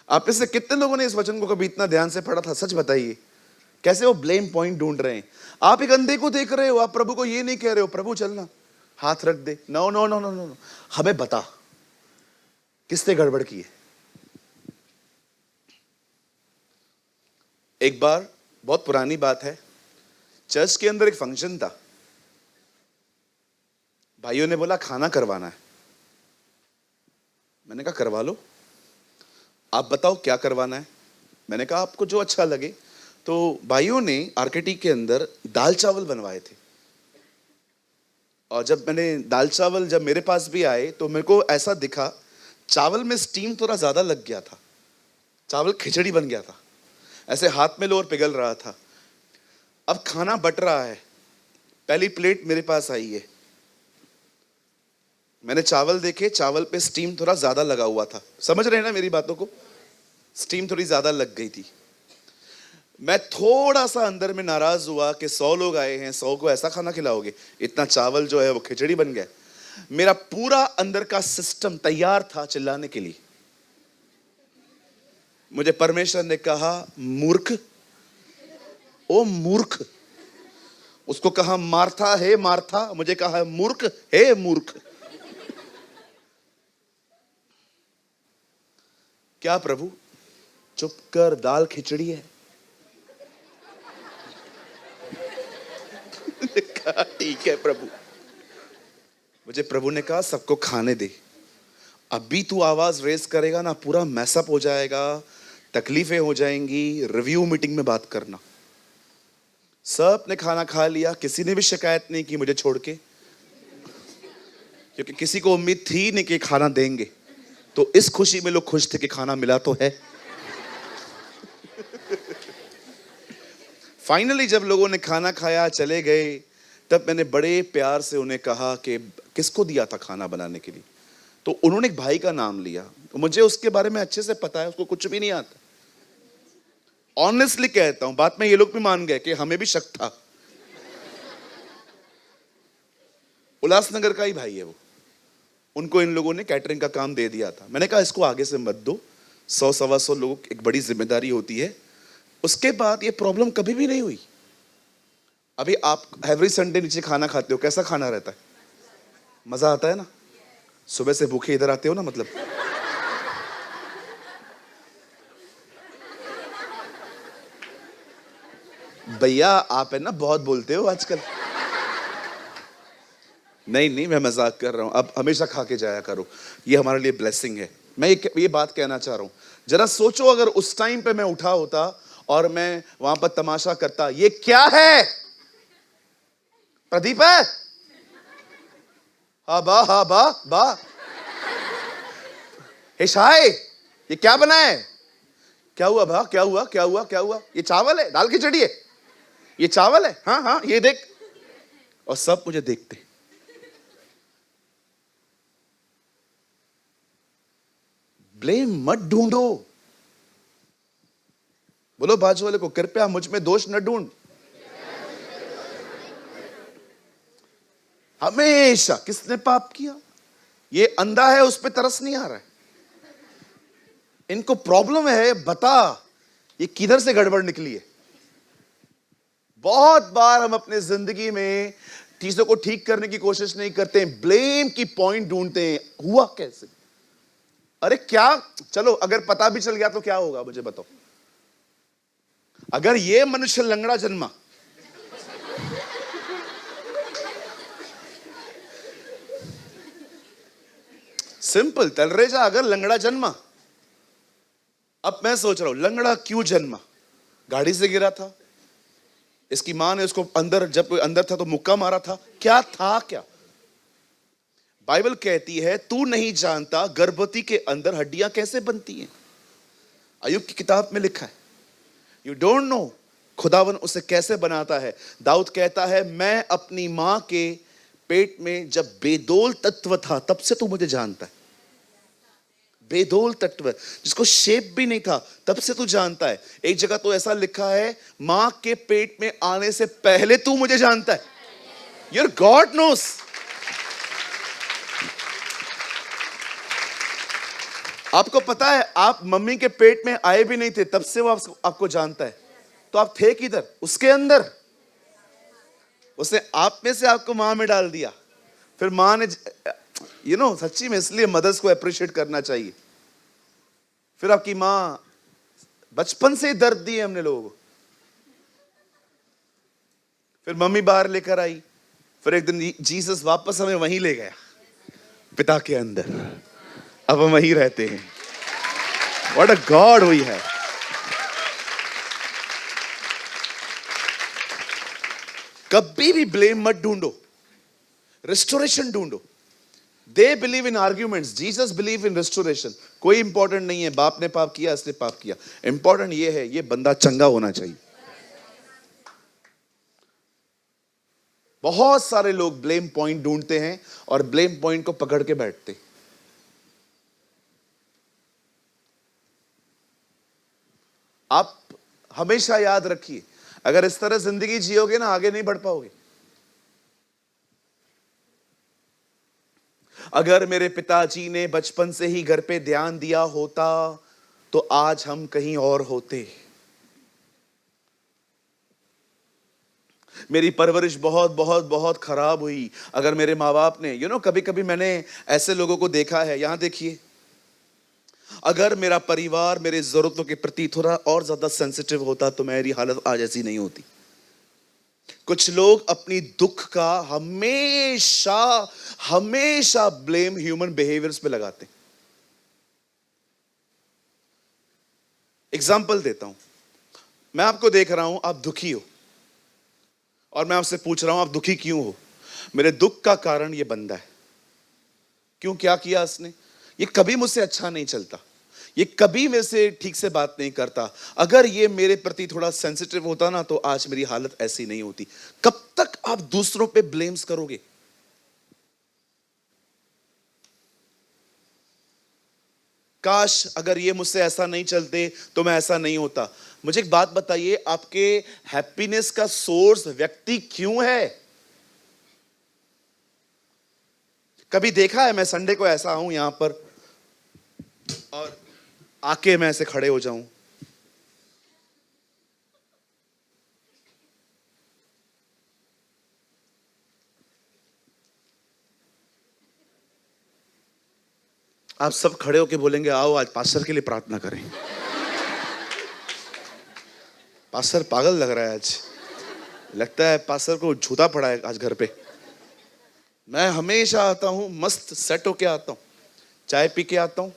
आप इससे कितने लोगों ने इस वचन को कभी इतना ध्यान से पढ़ा था? सच बताइए, कैसे वो ब्लेम पॉइंट ढूंढ रहे हैं। आप एक अंधे को देख रहे हो, आप प्रभु को ये नहीं कह रहे हो प्रभु चलना हाथ रख दे। No no no no no, हमें बता किसने गड़बड़ की है। एक बार, बहुत पुरानी बात है, चर्च के अंदर एक फंक्शन था, भाइयों ने बोला खाना करवाना है। मैंने कहा करवा लो, आप बताओ क्या करवाना है। मैंने कहा आपको जो अच्छा लगे। तो भाइयों ने आरकेटी के अंदर दाल चावल बनवाए थे, और जब मैंने दाल चावल जब मेरे पास भी आए तो मेरे को ऐसा दिखा, चावल में स्टीम थोड़ा ज्यादा लग गया था, चावल खिचड़ी बन गया था, ऐसे हाथ में लो और पिघल रहा था। अब खाना बट रहा है, पहली प्लेट मेरे पास आई है, मैंने चावल देखे, चावल पे स्टीम थोड़ा ज्यादा लगा हुआ था। समझ रहे हैं ना मेरी बातों को? स्टीम थोड़ी ज्यादा लग गई थी। मैं थोड़ा सा अंदर में नाराज हुआ कि 100 लोग आए हैं, 100 को ऐसा खाना खिलाओगे? इतना चावल जो है वो खिचड़ी बन गया। मेरा पूरा अंदर का सिस्टम तैयार था चिल्लाने के लिए। मुझे परमेश्वर ने कहा मूर्ख, ओ मूर्ख। उसको कहा मार्था, हे मार्था, मुझे कहा मूर्ख, हे मूर्ख। क्या प्रभु? चुप कर, दाल खिचड़ी है। कहा ठीक है प्रभु। मुझे प्रभु ने कहा सबको खाने दे, अभी तू आवाज रेस करेगा ना पूरा मैसअप हो जाएगा, तकलीफें हो जाएंगी, रिव्यू मीटिंग में बात करना। सब ने खाना खा लिया, किसी ने भी शिकायत नहीं की मुझे छोड़ के, क्योंकि किसी को उम्मीद थी नहीं कि खाना देंगे। तो इस खुशी में लोग खुश थे कि खाना मिला तो है। फाइनली जब लोगों ने खाना खाया चले गए, तब मैंने बड़े प्यार से उन्हें कहा कि किसको दिया था खाना बनाने के लिए। तो उन्होंने एक भाई का नाम लिया, तो मुझे उसके बारे में अच्छे से पता है, उसको कुछ भी नहीं आता। ऑनेस्टली कहता हूं, बात में ये लोग भी मान गए कि हमें भी शक था। उल्लासनगर का ही भाई है वो। उनको इन लोगों ने कैटरिंग का काम दे दिया था। मैंने कहा इसको आगे से मत दो, 100-125 लोग, एक बड़ी जिम्मेदारी होती है। उसके बाद ये प्रॉब्लम कभी भी नहीं हुई। अभी आप एवरी संडे नीचे खाना खाते हो, कैसा खाना रहता है? मजा आता है ना? सुबह से भूखे इधर आते हो ना, मतलब भैया आप है ना बहुत बोलते हो आजकल। नहीं मैं मजाक कर रहा हूं। अब हमेशा खा के जाया करो, ये हमारे लिए ब्लेसिंग है। मैं ये बात कहना चाह रहा हूं, जरा सोचो अगर उस टाइम पे मैं उठा होता और मैं वहां पर तमाशा करता, ये क्या है? प्रदीप है? हा बा हिशाय, ये क्या बना है? क्या हुआ भा? क्या हुआ? ये चावल है, दाल खिचड़ी है, ये चावल है। हाँ ये देख। और सब मुझे देखते। ब्लेम मत ढूंढो। बोलो बाजू वाले को, कृपया मुझ में दोष न ढूंढ। हमेशा किसने पाप किया? ये अंधा है, उस पर तरस नहीं आ रहा है। इनको प्रॉब्लम है, बता ये किधर से गड़बड़ निकली है। बहुत बार हम अपने जिंदगी में चीजों को ठीक करने की कोशिश नहीं करते, ब्लेम की पॉइंट ढूंढते हैं। हुआ कैसे? अरे क्या, चलो अगर पता भी चल गया तो क्या होगा मुझे बताओ। अगर ये मनुष्य लंगड़ा जन्मा, सिंपल तलरेजा, अगर लंगड़ा जन्मा। अब मैं सोच रहा हूं लंगड़ा क्यों जन्मा? गाड़ी से गिरा था, इसकी मां ने उसको अंदर, जब कोई अंदर था तो मुक्का मारा था, क्या था क्या? बाइबल कहती है तू नहीं जानता गर्भवती के अंदर हड्डियां कैसे बनती हैं। अय्यूब की किताब में लिखा है, यू डोंट नो खुदावन उसे कैसे बनाता है। दाऊद कहता है मैं अपनी मां के पेट में जब बेदोल तत्व था तब से तू मुझे जानता है। बेदोल तत्व जिसको शेप भी नहीं था तब से तू जानता है। एक जगह तो ऐसा लिखा है मां के पेट में आने से पहले तू मुझे जानता है। Your God knows. आपको पता है आप मम्मी के पेट में आए भी नहीं थे तब से वो आपको जानता है। तो आप थे किधर? उसके अंदर। उसने आप में से आपको मां में डाल दिया। फिर मां ने सच्ची में इसलिए मदर्स को अप्रिशिएट करना चाहिए। फिर आपकी मां बचपन से ही दर्द दिए हमने लोगों को। फिर मम्मी बाहर लेकर आई, फिर एक दिन जीसस वापस हमें वहीं ले गया, पिता के अंदर। अब हम वहीं रहते हैं। व्हाट अ गॉड वी है। कभी भी ब्लेम मत ढूंढो, रेस्टोरेशन ढूंढो। They believe in arguments, Jesus believe in restoration. कोई इंपॉर्टेंट नहीं है बाप ने पाप किया, इसने पाप किया। इंपॉर्टेंट ये है ये बंदा चंगा होना चाहिए। बहुत सारे लोग ब्लेम पॉइंट ढूंढते हैं और ब्लेम पॉइंट को पकड़ के बैठते हैं। आप हमेशा याद रखिए, अगर इस तरह जिंदगी जियोगे ना, आगे नहीं बढ़ पाओगे। अगर मेरे पिताजी ने बचपन से ही घर पे ध्यान दिया होता तो आज हम कहीं और होते। मेरी परवरिश बहुत बहुत बहुत खराब हुई। अगर मेरे माँ बाप ने कभी कभी मैंने ऐसे लोगों को देखा है, यहां देखिए, अगर मेरा परिवार मेरे जरूरतों के प्रति थोड़ा और ज्यादा सेंसिटिव होता तो मेरी हालत आज ऐसी नहीं होती। कुछ लोग अपनी दुख का हमेशा हमेशा ब्लेम ह्यूमन बिहेवियर्स पे लगाते। एग्जाम्पल देता हूं, मैं आपको देख रहा हूं, आप दुखी हो और मैं आपसे पूछ रहा हूं आप दुखी क्यों हो। मेरे दुख का कारण ये बंदा है। क्यों, क्या किया इसने? ये कभी मुझसे अच्छा नहीं चलता, ये कभी मेरे से ठीक से बात नहीं करता। अगर ये मेरे प्रति थोड़ा सेंसिटिव होता ना तो आज मेरी हालत ऐसी नहीं होती। कब तक आप दूसरों पे ब्लेम्स करोगे? काश अगर ये मुझसे ऐसा नहीं चलते तो मैं ऐसा नहीं होता। मुझे एक बात बताइए, आपके हैप्पीनेस का सोर्स व्यक्ति क्यों है? कभी देखा है मैं संडे को ऐसा आऊं यहां पर और आके मैं ऐसे खड़े हो जाऊं? आप सब खड़े होके बोलेंगे आओ आज पास्टर के लिए प्रार्थना करें। पास्टर पागल लग रहा है आज, लगता है पास्टर को झूठा पड़ा है आज घर पे। मैं हमेशा आता हूं, मस्त सेट होके आता हूं, चाय पी के आता हूं।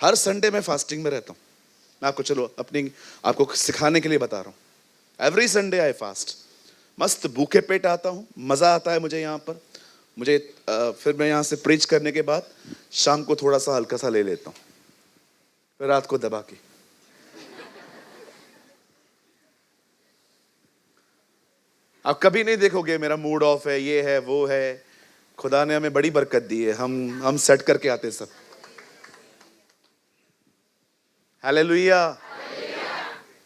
हर संडे मैं फास्टिंग में रहता हूं। मैं आपको सिखाने के लिए बता रहा हूं। Every Sunday I fast. मस्त भूखे पेट आता हूं, मजा आता है मुझे यहाँ पर। मुझे फिर मैं यहाँ से प्रीच करने के बाद शाम को थोड़ा सा हल्का सा ले लेता हूँ, फिर रात को दबा के। आप कभी नहीं देखोगे मेरा मूड ऑफ है, ये है वो है। खुदा ने हमें बड़ी बरकत दी है, हम सेट करके आते सब। हालेलुया।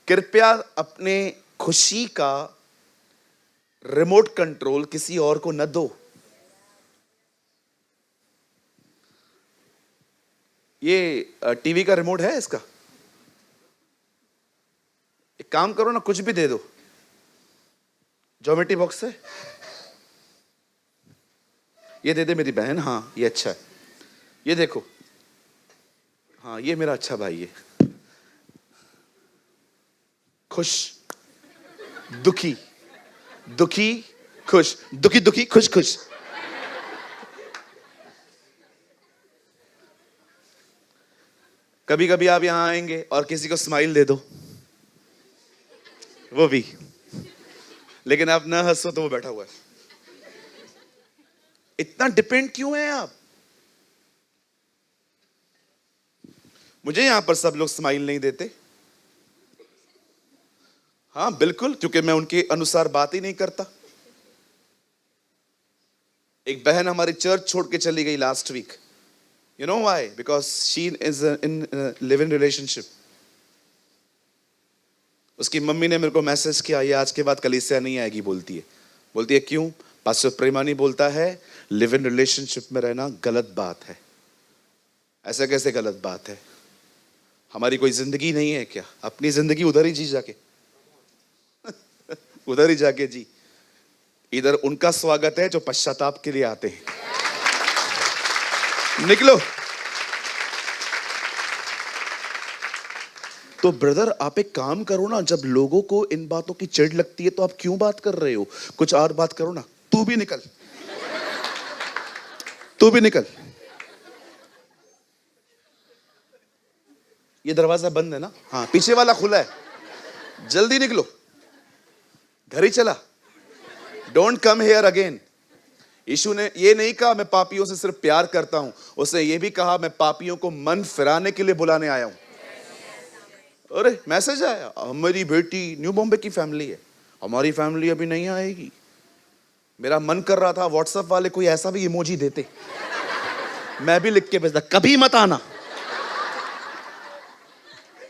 कृपया अपने खुशी का रिमोट कंट्रोल किसी और को न दो। ये टीवी का रिमोट है इसका, एक काम करो ना, कुछ भी दे दो। ज्योमेट्री बॉक्स है, ये दे दे मेरी बहन। हाँ ये अच्छा है, ये देखो। हाँ ये मेरा अच्छा भाई है। खुश दुखी, दुखी खुश, दुखी दुखी खुश खुश। कभी कभी आप यहां आएंगे और किसी को स्माइल दे दो, वो भी, लेकिन आप ना हंसो तो वो बैठा हुआ है। इतना डिपेंड क्यों है आप? मुझे यहां पर सब लोग स्माइल नहीं देते। हाँ बिल्कुल, क्योंकि मैं उनके अनुसार बात ही नहीं करता। एक बहन हमारी चर्च छोड़ के चली गई last week. You know why? Because she is in a live-in relationship. उसकी मम्मी ने मेरे को मैसेज किया, ये आज के बाद कलीसिया नहीं आएगी। बोलती है क्यों? पास्टर प्रेमानी बोलता है लिव इन रिलेशनशिप में रहना गलत बात है। ऐसा कैसे गलत बात है? हमारी कोई जिंदगी नहीं है क्या? अपनी जिंदगी उधर ही जी जाके उधर ही जाके जी। इधर उनका स्वागत है जो पश्चाताप के लिए आते हैं। निकलो। तो ब्रदर आप एक काम करो ना, जब लोगों को इन बातों की चिढ़ लगती है तो आप क्यों बात कर रहे हो, कुछ और बात करो ना। तू भी निकल, तू भी निकल। ये दरवाजा बंद है ना? हाँ, पीछे वाला खुला है, जल्दी निकलो, घर ही चला। Don't come here again. Yeshu ने ये नहीं कहा मैं पापियों से सिर्फ प्यार करता हूं, उसने ये भी कहा मैं पापियों को मन फिराने के लिए बुलाने आया हूं। अरे मैसेज आया, हमारी बेटी न्यू बॉम्बे की फैमिली है, हमारी फैमिली अभी नहीं आएगी। मेरा मन कर रहा था व्हाट्सएप वाले कोई ऐसा भी इमोजी देते, मैं भी लिख के भेजता, कभी मत आना।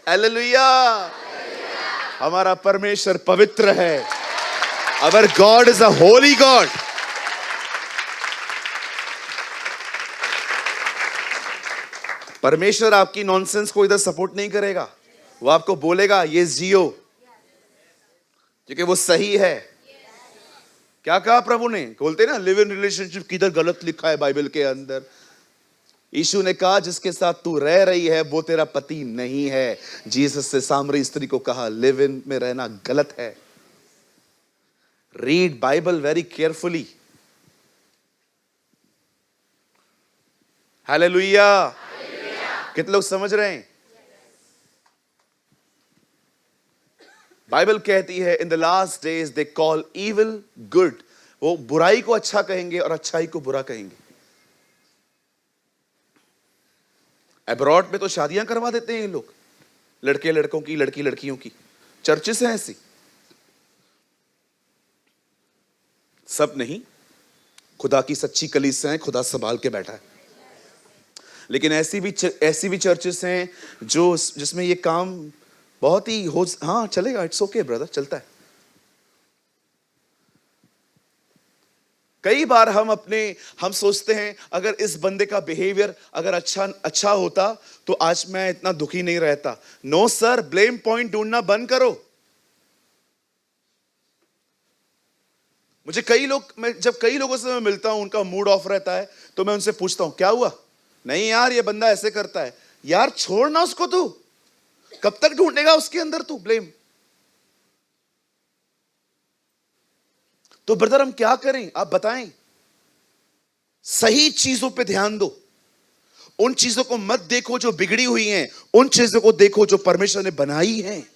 हालेलुया। हमारा परमेश्वर पवित्र है। Our God is a holy God. परमेश्वर आपकी नॉनसेंस को इधर सपोर्ट नहीं करेगा, वो आपको बोलेगा ये जियो, क्योंकि वो सही है। क्या कहा प्रभु ने? बोलते ना लिव इन रिलेशनशिप, किधर गलत लिखा है बाइबल के अंदर? यीशु ने कहा जिसके साथ तू रह रही है वो तेरा पति नहीं है। जीसस से सामरी स्त्री को कहा लिव इन में रहना गलत है। Read Bible very carefully. Hallelujah. कितने लोग समझ रहे हैं? बाइबल कहती है in the last days they call evil good, वो बुराई को अच्छा कहेंगे और अच्छाई को बुरा कहेंगे। अब्रॉड में तो शादियां करवा देते हैं ये लोग, लड़के लड़कों की, लड़की लड़कियों की। चर्चेस हैं ऐसी, सब नहीं, खुदा की सच्ची कलीसियां खुदा संभाल के बैठा है। लेकिन ऐसी भी चर्चेस हैं जो जिसमें ये काम बहुत ही हो, हाँ चलेगा, इट्स ओके ब्रदर, चलता है। कई बार हम सोचते हैं अगर इस बंदे का बिहेवियर अगर अच्छा होता तो आज मैं इतना दुखी नहीं रहता। नो सर, ब्लेम पॉइंट ढूंढना बंद करो। जब कई लोगों से मैं मिलता हूं, उनका मूड ऑफ रहता है, तो मैं उनसे पूछता हूं क्या हुआ? नहीं यार ये बंदा ऐसे करता है। यार छोड़ना उसको, तू कब तक ढूंढेगा उसके अंदर तू ब्लेम? तो ब्रदर हम क्या करें, आप बताएं। सही चीजों पे ध्यान दो, उन चीजों को मत देखो जो बिगड़ी हुई हैं, उन चीजों को देखो जो परमेश्वर ने बनाई हैं।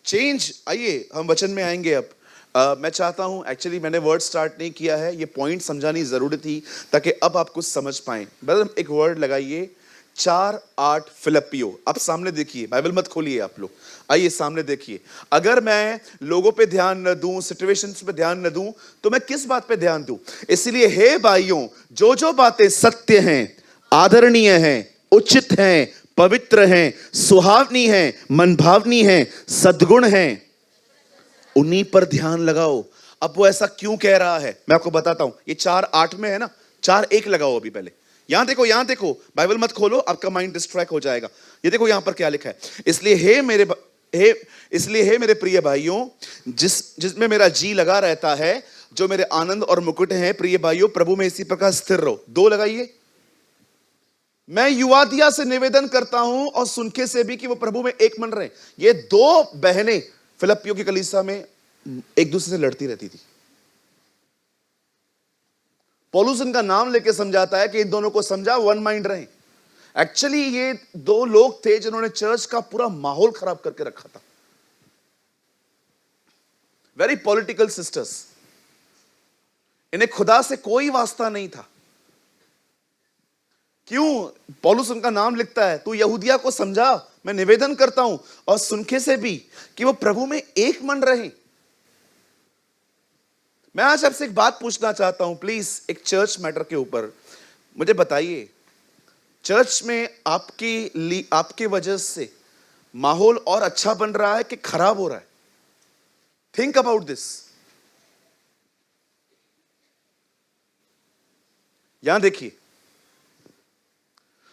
चेंज। आइए हम वचन में आएंगे अब। मैं चाहता हूं, एक्चुअली मैंने वर्ड स्टार्ट नहीं किया है, ये पॉइंट समझानी जरूरी थी ताकि अब आप कुछ समझ पाएं। ब्रदर एक वर्ड लगाइए, 4:8 फिलिप्पियों। आप सामने देखिए, बाइबल मत खोलिए आप लोग, आइए सामने देखिए। अगर मैं लोगों पे ध्यान न दूं, सिचुएशंस पे ध्यान न दूं, तो मैं किस बात पे ध्यान दूं? इसलिए हे भाइयों, जो बातें सत्य हैं, आदरणीय हैं, उचित हैं, पवित्र हैं, सुहावनी हैं, मनभावनी हैं, सद्गुण हैं, उन्हीं पर ध्यान लगाओ। अब वो ऐसा क्यों कह रहा है मैं आपको बताता हूं। ये 4:8 में है ना, 4:1 लगाओ अभी पहले। यहां देखो, बाइबल मत खोलो, आपका माइंड डिस्ट्रैक्ट हो जाएगा। ये देखो यहां पर क्या लिखा है। इसलिए हे मेरे प्रिय भाइयों, जिसमें मेरा जी लगा रहता है, जो मेरे आनंद और मुकुट हैं, प्रिय भाइयों प्रभु में इसी प्रकार स्थिर रहो। 2 लगाइए। मैं युवादिया से निवेदन करता हूं और सुनके से भी कि वो प्रभु में एक मन रहे। ये 2 बहनें फिलिप्पियों की कलीसिया में एक दूसरे से लड़ती रहती थी। पौलुस इनका नाम लेके समझाता है कि इन दोनों को समझा, वन माइंड रहे। एक्चुअली ये 2 लोग थे जिन्होंने चर्च का पूरा माहौल खराब करके रखा था। Very political sisters. इन्हें खुदा से कोई वास्ता नहीं था। क्यों? पौलुस उनका नाम लिखता है, तू यहूदिया को समझा, मैं निवेदन करता हूं और सुनखे से भी कि वो प्रभु में एक मन रहे। मैं आज आपसे एक बात पूछना चाहता हूं, प्लीज, एक चर्च मैटर के ऊपर मुझे बताइए, चर्च में आपके वजह से माहौल और अच्छा बन रहा है कि खराब हो रहा है? Think about this. यहां देखिए,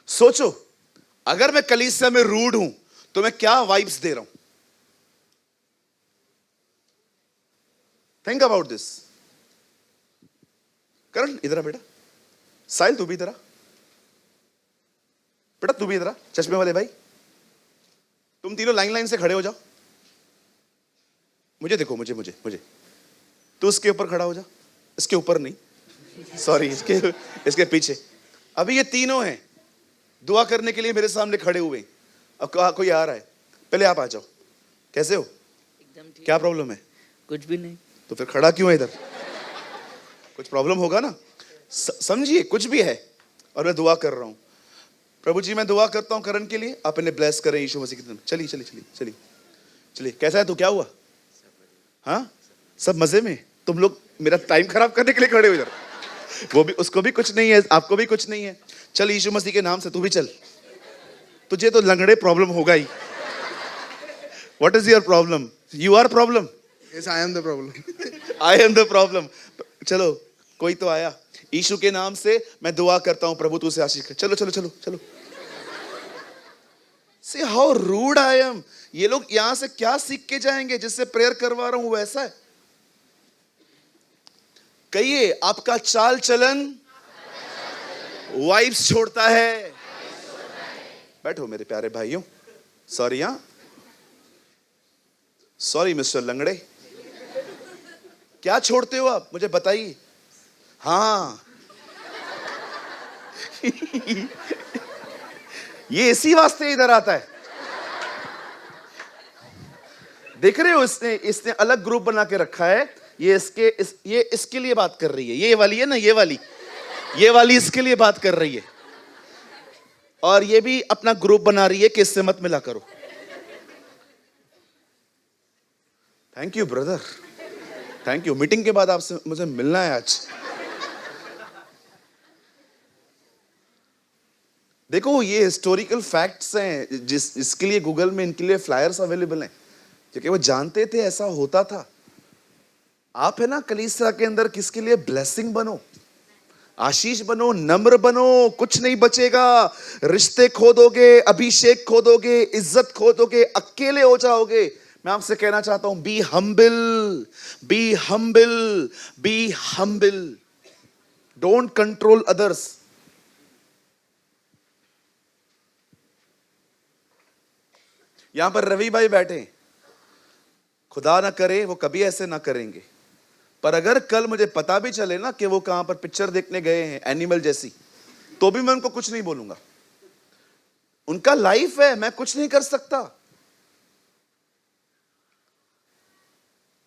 सोचो, अगर मैं कलीसिया में रूड हूं तो मैं क्या वाइब्स दे रहा हूं? Think about this. करण इधर आ बेटा, साहिल तू भी इधर आ बेटा, तू भी इधर आ, चश्मे वाले भाई तुम तीनों लाइन लाइन से खड़े हो जाओ, मुझे देखो, मुझे मुझे मुझे तू उसके ऊपर खड़ा हो जा, इसके ऊपर नहीं, सॉरी, इसके पीछे। अभी ये तीनों हैं दुआ करने के लिए मेरे सामने खड़े हुए। अब कोई आ रहा है, पहले आप आ जाओ। कैसे हो? एकदम ठीक। क्या प्रॉब्लम है? कुछ भी नहीं। तो फिर खड़ा क्यों है इधर? कुछ प्रॉब्लम होगा ना, समझिए कुछ भी है। और मैं दुआ कर रहा हूं। प्रभु जी मैं दुआ करता हूं करण के लिए, आप इन्हें ब्लेस करें यीशु मसीह के नाम। चलिए चलिए चलिए चलिए चलिए। कैसा है तू? क्या हुआ? हाँ सब मजे में? तुम लोग मेरा टाइम खराब करने के लिए खड़े हो इधर। वो भी, उसको भी कुछ नहीं है, आपको भी कुछ नहीं है। चल यीशु मसीह के नाम से तू भी चल। तुझे तो लंगड़े प्रॉब्लम होगा ही। What is your problem? You are problem. Yes, I am the problem. I am the problem. चलो कोई तो आया। यीशु के नाम से मैं दुआ करता हूं, प्रभु तू उसे आशीष कर। चलो चलो चलो चलो। See how rude I am। ये लोग यहां से क्या सीख के जाएंगे? जिससे प्रेयर करवा रहा हूं वैसा है। कहिए आपका चाल चलन वाइब्स छोड़ता है। बैठो मेरे प्यारे भाइयों। सॉरी, हाँ सॉरी मिस्टर लंगड़े। क्या छोड़ते हो आप, मुझे बताइए। हाँ ये इसी वास्ते इधर आता है। देख रहे हो, इसने अलग ग्रुप बना के रखा है। ये इसके लिए बात कर रही है। ये वाली है ना, ये वाली इसके लिए बात कर रही है। और ये भी अपना ग्रुप बना रही है कि इससे मत मिला करो। Thank you brother, thank you. Meeting के बाद आपसे मुझे मिलना है आज। देखो ये हिस्टोरिकल फैक्ट्स हैं, इसके लिए गूगल में इनके लिए फ्लायर्स अवेलेबल हैं, क्योंकि वो जानते थे ऐसा होता था। आप है ना कलीसिया के अंदर किसके लिए ब्लेसिंग बनो, आशीष बनो, नम्र बनो, कुछ नहीं बचेगा। रिश्ते खो दोगे, अभिषेक खो दोगे, इज्जत खो दोगे, अकेले हो जाओगे। मैं आपसे कहना चाहता हूं, be humble, be humble, be humble. Don't control others. यहां पर रवि भाई बैठे, खुदा ना करे वो कभी ऐसे ना करेंगे, पर अगर कल मुझे पता भी चले ना कि वो कहां पर पिक्चर देखने गए हैं एनिमल जैसी, तो भी मैं उनको कुछ नहीं बोलूंगा। उनका लाइफ है, मैं कुछ नहीं कर सकता।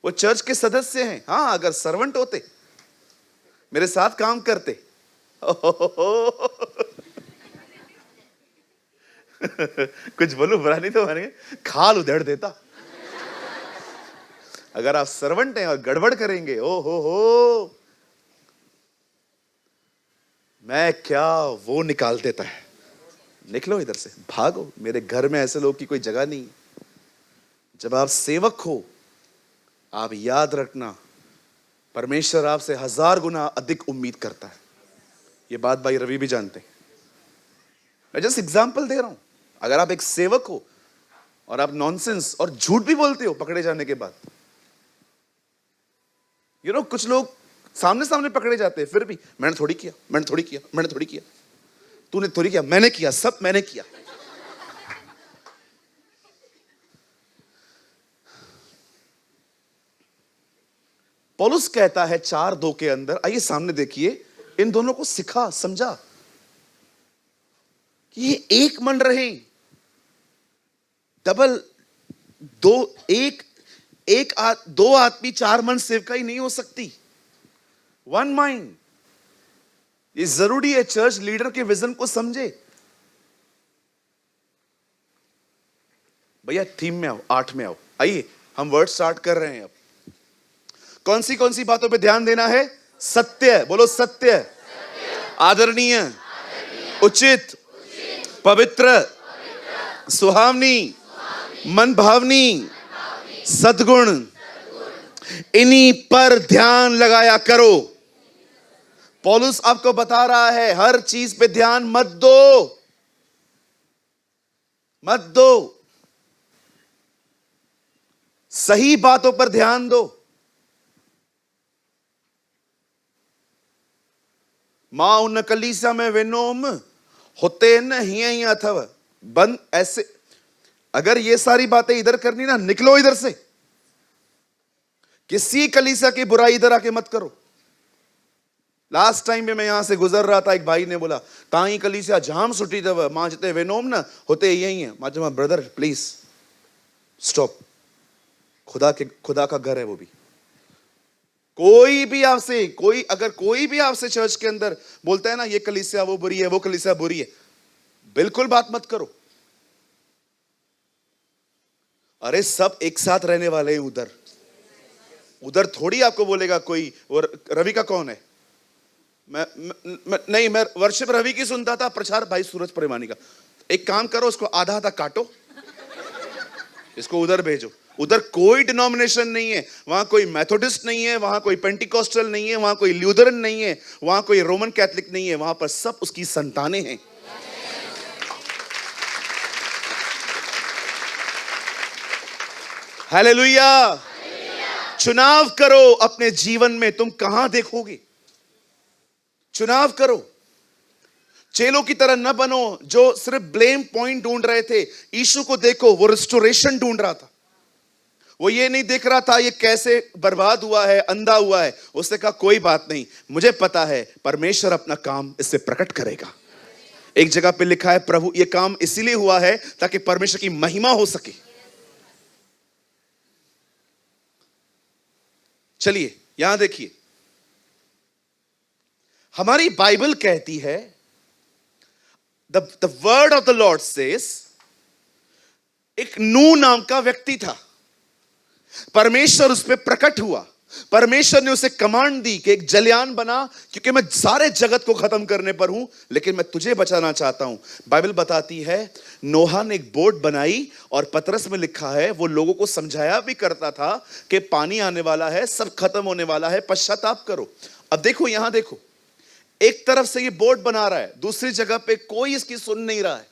वो चर्च के सदस्य हैं। हाँ अगर सर्वेंट होते, मेरे साथ काम करते, कुछ बोलूं बुरा नहीं तो मैंने खाल उधेड़ देता। अगर आप सर्वेंट हैं और गड़बड़ करेंगे, ओ हो, मैं क्या वो निकाल देता है। निकलो इधर से, भागो। मेरे घर में ऐसे लोग की कोई जगह नहीं है। जब आप सेवक हो, आप याद रखना, परमेश्वर आपसे 1000 गुना अधिक उम्मीद करता है। ये बात भाई रवि भी जानते हैं। मैं जस्ट एग्जांपल दे रहा हूं। अगर आप एक सेवक हो और आप नॉनसेंस और झूठ भी बोलते हो पकड़े जाने के बाद, कुछ लोग सामने सामने पकड़े जाते हैं, फिर भी मैंने थोड़ी किया, मैंने थोड़ी किया, मैंने थोड़ी किया, तूने थोड़ी किया, मैंने किया, सब मैंने किया। पौलुस कहता है 4:2 के अंदर, आइए सामने देखिए, इन दोनों को सिखा, समझा कि ये एक मन रहे। डबल दो आदमी 4 मन सेवकाई नहीं हो सकती। 1 माइंड। ये जरूरी है, चर्च लीडर के विजन को समझे। भैया थीम में आओ, 8 में आओ। आइए हम वर्ड स्टार्ट कर रहे हैं। अब कौन सी बातों पे ध्यान देना है? सत्य, बोलो सत्य, आदरणीय, उचित, पवित्र, सुहावनी, मन भावनी, सद्गुण, इन्हीं पर ध्यान लगाया करो। पौलुस आपको बता रहा है, हर चीज पे ध्यान मत दो, मत दो, सही बातों पर ध्यान दो। मां उन कलीसिया में विनोम होते न ही अथव बंद। ऐसे अगर ये सारी बातें इधर करनी ना, निकलो इधर से। किसी कलीसिया की बुराई इधर आके मत करो। लास्ट टाइम में मैं यहां से गुजर रहा था, एक भाई ने बोला ताई कलीसिया जाम सुठी तव मां जिते वेनोम ना होते यही है। मां चमा ब्रदर प्लीज स्टॉप, खुदा का घर है वो भी। कोई भी आपसे चर्च के अंदर बोलता है ना ये कलीसिया वो बुरी है, वो कलीसिया बुरी है, बिल्कुल बात मत करो। अरे सब एक साथ रहने वाले हैं उधर थोड़ी आपको बोलेगा कोई। और रवि का कौन है? मैं वर्शिप रवि की सुनता था, प्रचार भाई सूरज प्रेमानी का। एक काम करो, उसको आधा आधा काटो, इसको उधर भेजो। उधर कोई डिनोमिनेशन नहीं है, वहां कोई मेथोडिस्ट नहीं है, वहां कोई पेंटिकॉस्टल नहीं है, वहां कोई ल्यूथरन नहीं है, वहां कोई रोमन कैथलिक नहीं है, वहां पर सब उसकी संतानें हैं। हालेलुया। चुनाव करो अपने जीवन में, तुम कहां देखोगे। चुनाव करो। चेलों की तरह न बनो जो सिर्फ ब्लेम पॉइंट ढूंढ रहे थे। यीशु को देखो, वो रिस्टोरेशन ढूंढ रहा था। वो ये नहीं देख रहा था ये कैसे बर्बाद हुआ है, अंधा हुआ है। उसने कहा कोई बात नहीं, मुझे पता है परमेश्वर अपना काम इससे प्रकट करेगा। एक जगह पे लिखा है प्रभु ये काम इसीलिए हुआ है ताकि परमेश्वर की महिमा हो सके। चलिए यहां देखिए, हमारी बाइबल कहती है the word of the Lord says, एक नूह नाम का व्यक्ति था, परमेश्वर उस पर प्रकट हुआ। परमेश्वर ने उसे कमांड दी कि एक जलयान बना, क्योंकि मैं सारे जगत को खत्म करने पर हूं, लेकिन मैं तुझे बचाना चाहता हूं। बाइबल बताती है नोहा ने एक बोट बनाई, और पतरस में लिखा है वो लोगों को समझाया भी करता था कि पानी आने वाला है, सब खत्म होने वाला है, पश्चाताप करो। अब देखो यहां देखो, एक तरफ से ये बोट बना रहा है, दूसरी जगह पे कोई इसकी सुन नहीं रहा है।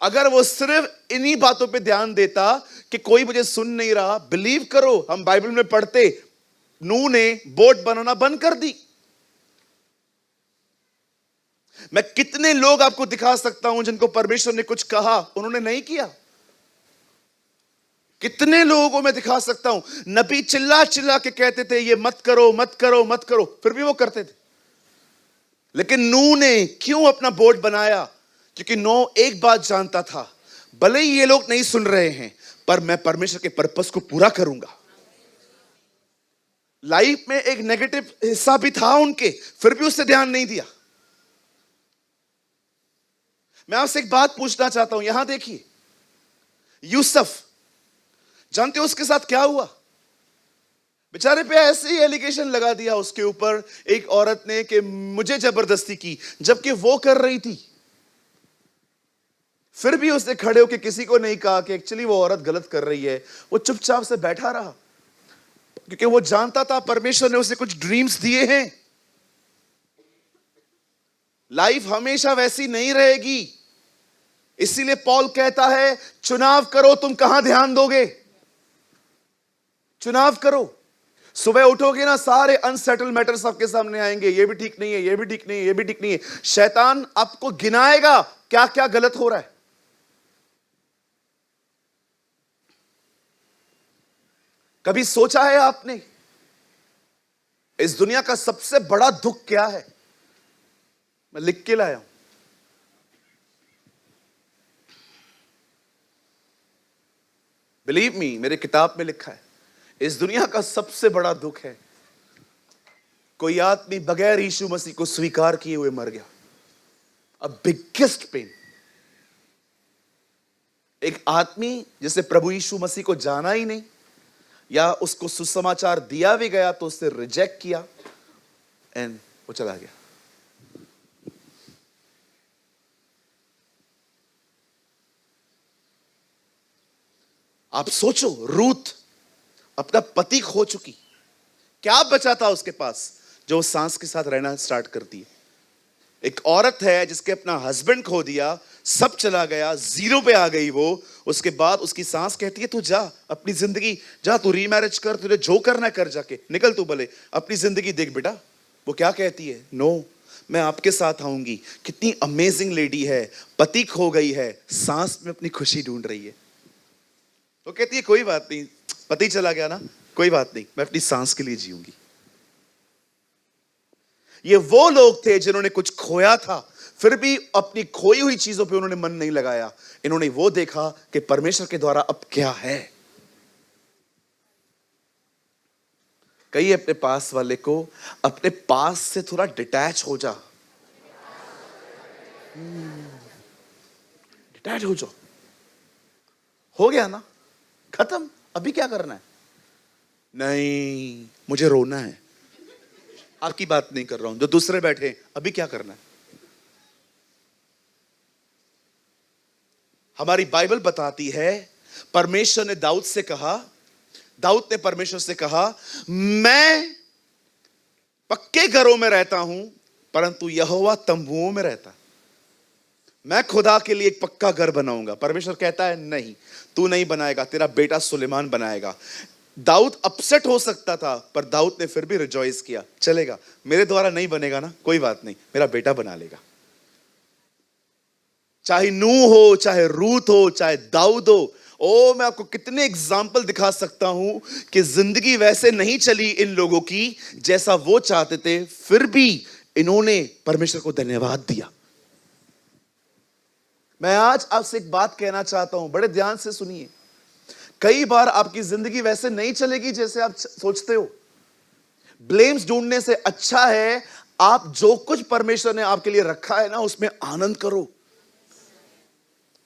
अगर वो सिर्फ इन्हीं बातों पे ध्यान देता कि कोई मुझे सुन नहीं रहा, बिलीव करो हम बाइबल में पढ़ते नूह ने बोट बनाना बंद कर दी। मैं कितने लोग आपको दिखा सकता हूं जिनको परमेश्वर ने कुछ कहा, उन्होंने नहीं किया। कितने लोगों को मैं दिखा सकता हूं, नबी चिल्ला चिल्ला के कहते थे ये मत करो मत करो मत करो, फिर भी वो करते थे। लेकिन नूह ने क्यों अपना बोट बनाया? क्योंकि नूह एक बात जानता था, भले ही ये लोग नहीं सुन रहे हैं, पर मैं परमेश्वर के पर्पस को पूरा करूंगा। लाइफ में एक नेगेटिव हिस्सा भी था उनके, फिर भी उससे ध्यान नहीं दिया। मैं आपसे एक बात पूछना चाहता हूं, यहां देखिए यूसुफ, जानते हो उसके साथ क्या हुआ? बेचारे पे ऐसे ही एलिगेशन लगा दिया उसके ऊपर एक औरत ने कि मुझे जबरदस्ती की, जबकि वो कर रही थी। फिर भी उसने खड़े होकर किसी को नहीं कहा कि एक्चुअली वो औरत गलत कर रही है। वो चुपचाप से बैठा रहा, क्योंकि वो जानता था परमेश्वर ने उसे कुछ ड्रीम्स दिए हैं। लाइफ हमेशा वैसी नहीं रहेगी, इसीलिए पॉल कहता है चुनाव करो, तुम कहां ध्यान दोगे। चुनाव करो। सुबह उठोगे ना, सारे अनसेटल मैटर्स आपके सामने आएंगे, ये भी ठीक नहीं है, ये भी ठीक नहीं है, ये भी ठीक नहीं है। शैतान आपको गिनाएगा क्या क्या गलत हो रहा है। कभी सोचा है आपने इस दुनिया का सबसे बड़ा दुख क्या है? मैं लिख के लाया हूं। बिलीव मी, मेरे किताब में लिखा है, इस दुनिया का सबसे बड़ा दुख है कोई आदमी बगैर यीशु मसीह को स्वीकार किए हुए मर गया। A biggest pain. एक आदमी जिसे प्रभु यीशु मसीह को जाना ही नहीं, या उसको सुसमाचार दिया भी गया तो उससे रिजेक्ट किया एंड वो चला गया। आप सोचो, रूथ अपना पति खो चुकी, क्या बचा था उसके पास जो उस सांस के साथ रहना स्टार्ट करती है। एक औरत है जिसके अपना हस्बैंड खो दिया, सब चला गया, जीरो पे आ गई वो। उसके बाद उसकी सांस कहती है तू जा अपनी जिंदगी, जा तू रीमैरिज कर, तुझे जो करना कर, जाके निकल तू, भले अपनी जिंदगी देख बेटा। वो क्या कहती है? नो, मैं आपके साथ आऊंगी। कितनी अमेजिंग लेडी है, पति खो गई है, सांस में अपनी खुशी ढूंढ रही है। वो कहती है कोई बात नहीं, पति चला गया ना, कोई बात नहीं, मैं अपनी सांस के लिए जीऊंगी। ये वो लोग थे जिन्होंने कुछ खोया था, फिर भी अपनी खोई हुई चीजों पे उन्होंने मन नहीं लगाया। इन्होंने वो देखा कि परमेश्वर के द्वारा अब क्या है। कहिए अपने पास वाले को, अपने पास से थोड़ा डिटैच हो जा। डिटैच हो जाओ। हो गया ना, खत्म, अभी क्या करना है? नहीं, मुझे रोना है। आपकी बात नहीं कर रहा हूं, जो दूसरे बैठे हैं, अभी क्या करना है? हमारी बाइबल बताती है, परमेश्वर ने दाऊद से कहा, दाऊद ने परमेश्वर से कहा, मैं पक्के घरों में रहता हूं परंतु यहोवा तंबुओं में रहता। मैं खुदा के लिए एक पक्का घर बनाऊंगा। परमेश्वर कहता है नहीं, तू नहीं बनाएगा, तेरा बेटा सुलेमान बनाएगा। दाऊद अपसेट हो सकता था, पर दाऊद ने फिर भी रिजॉइस किया, चलेगा, मेरे द्वारा नहीं बनेगा ना, कोई बात नहीं, मेरा बेटा बना लेगा। चाहे नूह हो, चाहे रूत हो, चाहे दाऊद हो। ओ, मैं आपको कितने एग्जाम्पल दिखा सकता हूं कि जिंदगी वैसे नहीं चली इन लोगों की जैसा वो चाहते थे, फिर भी इन्होंने परमेश्वर को धन्यवाद दिया। मैं आज आपसे एक बात कहना चाहता हूं, बड़े ध्यान से सुनिए। कई बार आपकी जिंदगी वैसे नहीं चलेगी जैसे आप सोचते हो। ब्लेम्स ढूंढने से अच्छा है आप जो कुछ परमेश्वर ने आपके लिए रखा है ना, उसमें आनंद करो,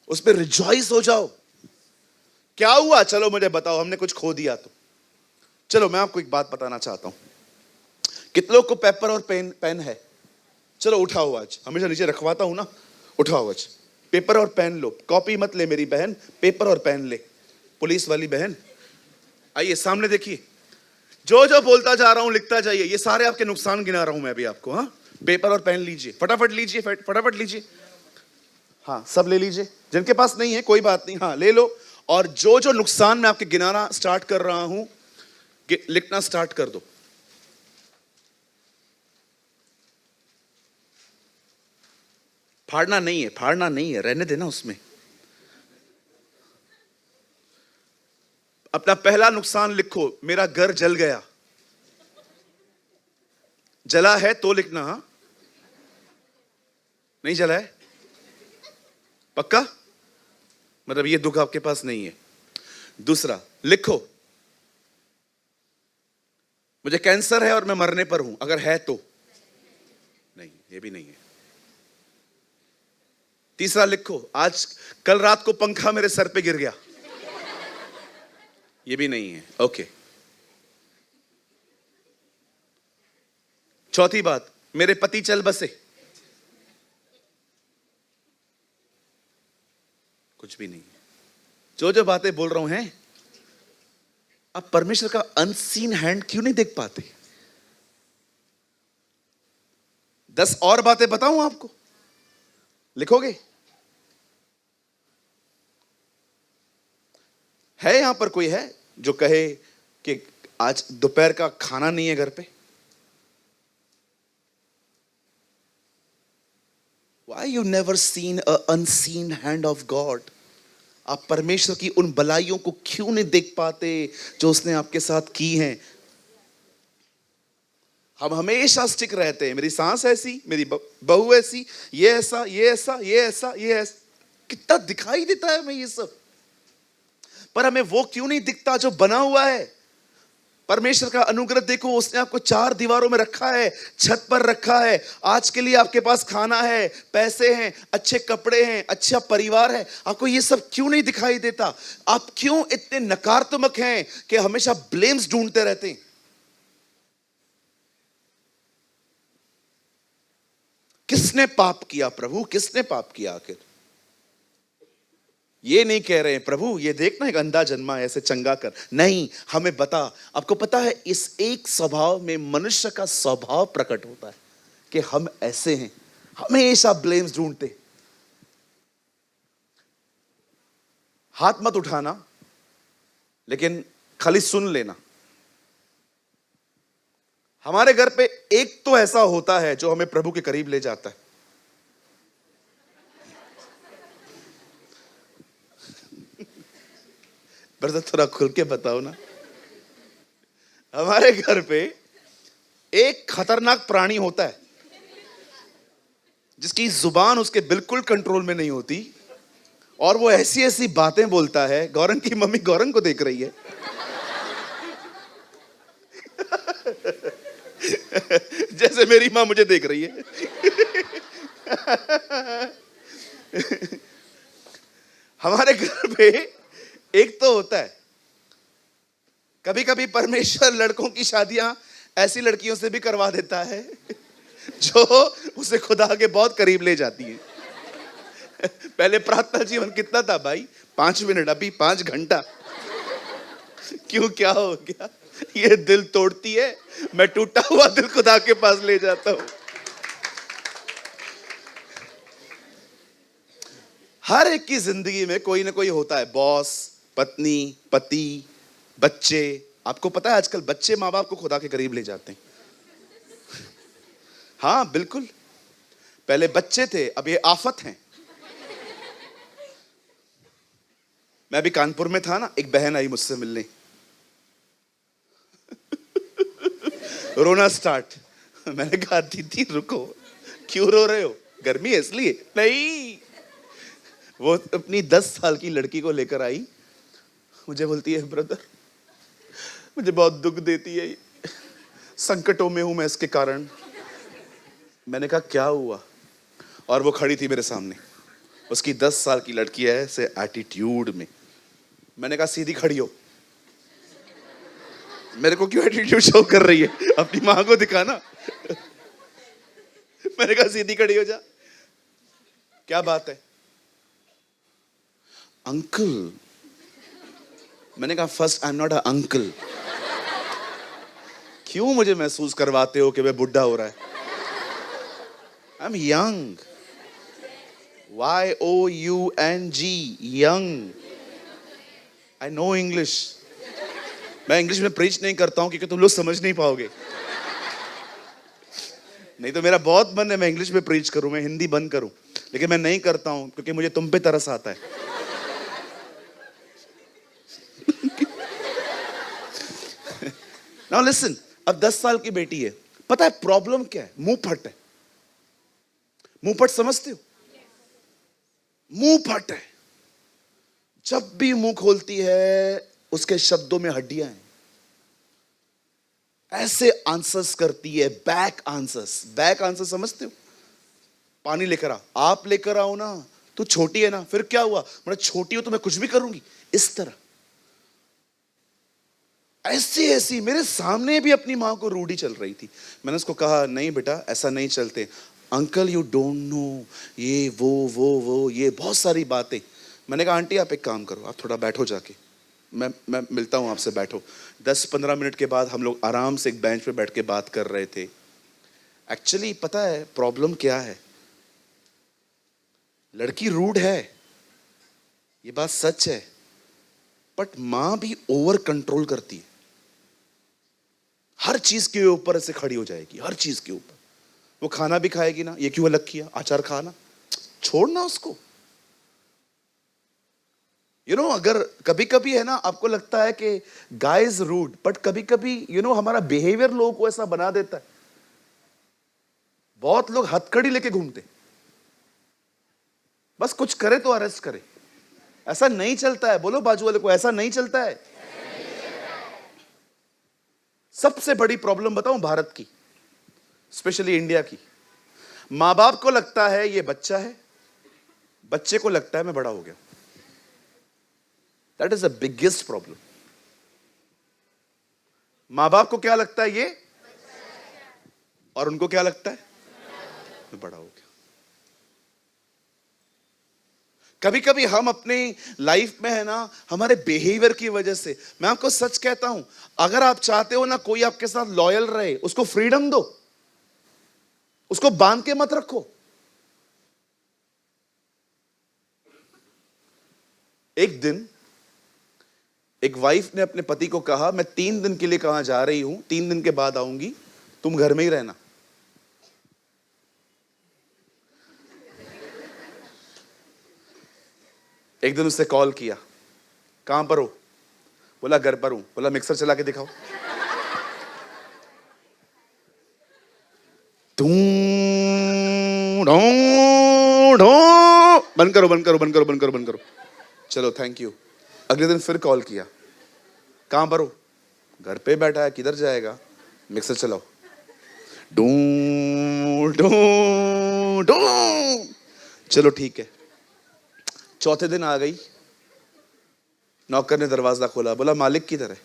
उस पर रिजॉइस हो जाओ। क्या हुआ, चलो मुझे बताओ, हमने कुछ खो दिया तो। चलो मैं आपको एक बात बताना चाहता हूं। कितने लोग को पेपर और पेन है? चलो उठाओ, आज हमेशा नीचे रखवाता हूं ना, उठाओ आज पेपर और पेन लो। कॉपी मत ले मेरी बहन, पेपर और पेन ले। पुलिस वाली बहन आइए सामने देखिए, जो जो बोलता जा रहा हूं लिखता जाइए। ये सारे आपके नुकसान गिना रहा हूं मैं अभी आपको। हाँ, पेपर और पेन लीजिए, फटाफट लीजिए, फटाफट लीजिए। हाँ, सब ले लीजिए, जिनके पास नहीं है कोई बात नहीं, हाँ ले लो। और जो जो नुकसान मैं आपके गिनाना स्टार्ट कर रहा हूं, लिखना स्टार्ट कर दो। फाड़ना नहीं है, फाड़ना नहीं है, रहने देना उसमें। अपना पहला नुकसान लिखो, मेरा घर जल गया। जला है तो लिखना, हाँ, नहीं जला है पक्का, मतलब ये दुख आपके पास नहीं है। दूसरा लिखो, मुझे कैंसर है और मैं मरने पर हूं, अगर है तो नहीं, ये भी नहीं है। तीसरा लिखो, आज कल रात को पंखा मेरे सर पे गिर गया, ये भी नहीं है। ओके। चौथी बात, मेरे पति चल बसे, कुछ भी नहीं है। जो जो बातें बोल रहा हूं हैं, आप परमेश्वर का अनसीन हैंड क्यों नहीं देख पाते? 10 और बातें बताऊं आपको, लिखोगे? है यहां पर कोई है जो कहे कि आज दोपहर का खाना नहीं है घर पे? Why you never seen a unseen hand of God? आप परमेश्वर की उन भलाइयों को क्यों नहीं देख पाते जो उसने आपके साथ की हैं? हम हमेशा स्टिक रहते हैं, मेरी सास ऐसी, मेरी बहू ऐसी, ये ऐसा, ये ऐसा, ये ऐसा, ये ऐसा। कितना दिखाई देता है हमें ये सब, पर हमें वो क्यों नहीं दिखता जो बना हुआ है? परमेश्वर का अनुग्रह देखो, उसने आपको 4 दीवारों में रखा है, छत पर रखा है। आज के लिए आपके पास खाना है, पैसे हैं, अच्छे कपड़े हैं, अच्छा परिवार है। आपको ये सब क्यों नहीं दिखाई देता? आप क्यों इतने नकारात्मक हैं कि हमेशा ब्लेम्स ढूंढते रहते हैं? किसने पाप किया प्रभु, किसने पाप किया आखिर? ये नहीं कह रहे हैं प्रभु ये देखना एक अंधा जन्मा ऐसे चंगा कर, नहीं, हमें बता। आपको पता है इस एक स्वभाव में मनुष्य का स्वभाव प्रकट होता है कि हम ऐसे हैं, हमेशा ब्लेम्स ढूंढते। हाथ मत उठाना, लेकिन खाली सुन लेना। हमारे घर पे एक तो ऐसा होता है जो हमें प्रभु के करीब ले जाता है। ब्रदर थोड़ा खुल के बताओ ना। हमारे घर पे एक खतरनाक प्राणी होता है जिसकी जुबान उसके बिल्कुल कंट्रोल में नहीं होती, और वो ऐसी ऐसी बातें बोलता है। गौरंग की मम्मी गौरंग को देख रही है। जैसे मेरी मां मुझे देख रही है। हमारे घर पे एक तो होता है, कभी कभी परमेश्वर लड़कों की शादियां ऐसी लड़कियों से भी करवा देता है जो उसे खुदा के बहुत करीब ले जाती है। पहले प्रार्थना जीवन कितना था भाई? 5 मिनट, अभी 5 घंटा। क्यों, क्या हो गया? ये दिल तोड़ती है, मैं टूटा हुआ दिल खुदा के पास ले जाता हूं। हर एक की जिंदगी में कोई ना कोई होता है, बॉस, पत्नी, पति, बच्चे। आपको पता है आजकल बच्चे माँ बाप को खुदा के करीब ले जाते हैं। हाँ बिल्कुल, पहले बच्चे थे, अब ये आफत हैं। मैं भी कानपुर में था ना, एक बहन आई मुझसे मिलने। रोना स्टार्ट। मैंने कहा दीदी रुको, क्यों रो रहे हो? गर्मी है इसलिए? नहीं, वो अपनी 10 साल की लड़की को लेकर आई, मुझे बोलती है ब्रदर मुझे बहुत दुख देती है, संकटों में हूं मैं इसके कारण। मैंने कहा क्या हुआ? और वो खड़ी थी मेरे सामने, उसकी 10 साल की लड़की है, ऐसे एटीट्यूड में। मैंने कहा सीधी खड़ी हो। मेरे को क्यों एटीट्यूड शो कर रही है? अपनी मां को दिखाना। मैंने कहा सीधी खड़ी हो जा। क्या बात है? अंकल। मैंने कहा first I am not a uncle. क्यों मुझे महसूस करवाते हो कि मैं बुढ़ा हो रहा है? I am young. YOUNG, young. I know English. मैं इंग्लिश में प्रीच नहीं करता हूं क्योंकि तुम लोग समझ नहीं पाओगे। नहीं तो मेरा बहुत मन है मैं इंग्लिश में प्रीच करूं, मैं हिंदी बंद करूं, लेकिन मैं नहीं करता हूं क्योंकि मुझे तुम पे तरस आता है। नाउ लिसन, अब 10 साल की बेटी है। पता है प्रॉब्लम क्या है? मुंह फट है। मुंह फट समझते हो? मुंह फट है। जब भी मुंह खोलती है उसके शब्दों में हड्डियां हैं। ऐसे आंसर्स करती है, बैक आंसर्स। बैक आंसर समझते हो? पानी लेकर आ, आप लेकर आओ ना, तू छोटी है ना, फिर क्या हुआ? मैं छोटी हूं तो मैं कुछ भी करूंगी, इस तरह। ऐसी ऐसी मेरे सामने भी अपनी मां को रूढ़ी चल रही थी। मैंने उसको कहा नहीं बेटा ऐसा नहीं चलते। अंकल यू डोंट नो, ये वो ये बहुत सारी बातें। मैंने कहा आंटी आप एक काम करो, आप थोड़ा बैठो जाके, मैं मिलता हूं आपसे, बैठो। 10-15 मिनट के बाद हम लोग आराम से एक बेंच पे बैठ के बात कर रहे थे। एक्चुअली पता है प्रॉब्लम क्या है? लड़की रूड है, ये बात सच है, बट मां भी ओवर कंट्रोल करती है। हर चीज के ऊपर ऐसे खड़ी हो जाएगी, हर चीज के ऊपर। वो खाना भी खाएगी ना, ये क्यों अलग किया, अचार खाना, छोड़ना उसको। अगर कभी कभी है ना, आपको लगता है कि गाय इज रूड, बट कभी कभी हमारा बिहेवियर लोगों को ऐसा बना देता है। बहुत लोग हथकड़ी लेके घूमते, बस कुछ करे तो अरेस्ट करे। ऐसा नहीं चलता है। बोलो बाजू वाले को, ऐसा नहीं चलता है। सबसे बड़ी प्रॉब्लम बताऊं भारत की, स्पेशली इंडिया की, मां बाप को लगता है ये बच्चा है, बच्चे को लगता है मैं बड़ा हो गया। That is the biggest problem. मां बाप को क्या लगता है ये, और उनको क्या लगता है मैं बड़ा हो गया। कभी कभी हम अपने लाइफ में है ना, हमारे बिहेवियर की वजह से, मैं आपको सच कहता हूं, अगर आप चाहते हो ना कोई आपके साथ लॉयल रहे, उसको फ्रीडम दो, उसको बांध के मत रखो। एक दिन एक वाइफ ने अपने पति को कहा मैं 3 दिन के लिए कहां जा रही हूं, 3 दिन के बाद आऊंगी, तुम घर में ही रहना। एक दिन उससे कॉल किया, कहां पर हो? बोला घर पर हूं। बोला मिक्सर चला के दिखाओ। बंद करो बंद करो बंद करो बंद करो बंद करो। चलो थैंक यू। अगले दिन फिर कॉल किया, कहां पर हो? घर पे बैठा है, किधर जाएगा? मिक्सर चलाओ। Do do do. चलो ठीक है। चौथे दिन आ गई, नौकर ने दरवाजा खोला। बोला मालिक किधर है?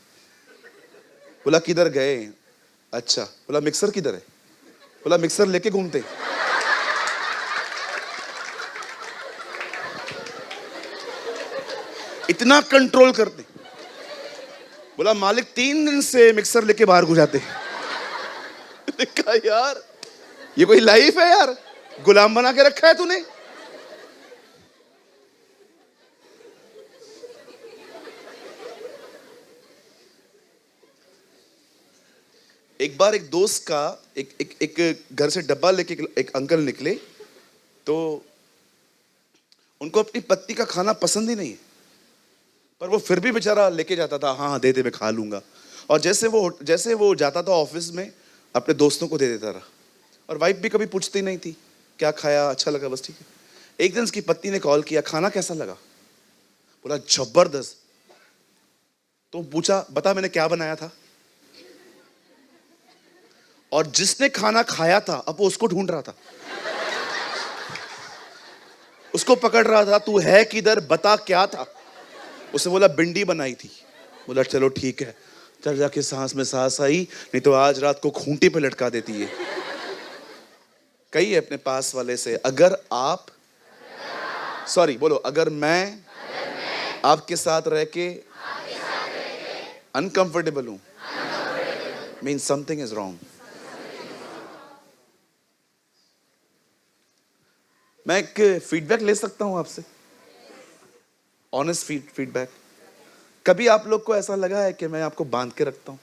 बोला किधर गए? अच्छा। बोला मिक्सर किधर है? बोला मिक्सर लेके घूमते। इतना कंट्रोल करते। बोला मालिक 3 दिन से मिक्सर लेके बाहर घुसाते। कहा यार ये कोई लाइफ है यार, गुलाम बना के रखा है तूने। एक बार एक दोस्त का एक घर से डब्बा लेके एक अंकल निकले, तो उनको अपनी पत्नी का खाना पसंद ही नहीं है, पर वो फिर भी बेचारा लेके जाता था। हाँ दे दे मैं खा लूंगा। और जैसे वो जाता था ऑफिस में, अपने दोस्तों को दे देता रहा। और वाइफ भी कभी पूछती नहीं थी क्या खाया, अच्छा लगा, बस ठीक है। एक दिन उसकी पत्नी ने कॉल किया, खाना कैसा लगा? बोला जबरदस्त। तो पूछा बता मैंने क्या बनाया था? और जिसने खाना खाया था अब वो उसको ढूंढ रहा था, उसको पकड़ रहा था, तू है किधर, बता क्या था। उसने बोला भिंडी बनाई थी। बोला चलो ठीक है। चल जाके सांस में सांस आई, नहीं तो आज रात को खूंटी पे लटका देती है। कहिए अपने पास वाले से, अगर आप बोलो अगर मैं आपके साथ रह के अनकंफर्टेबल हूं, मीन्स समथिंग इज रॉन्ग। मैं एक फीडबैक ले सकता हूं आपसे, ऑनेस्ट फीडबैक। कभी आप लोग को ऐसा लगा है कि मैं आपको बांध के रखता हूं?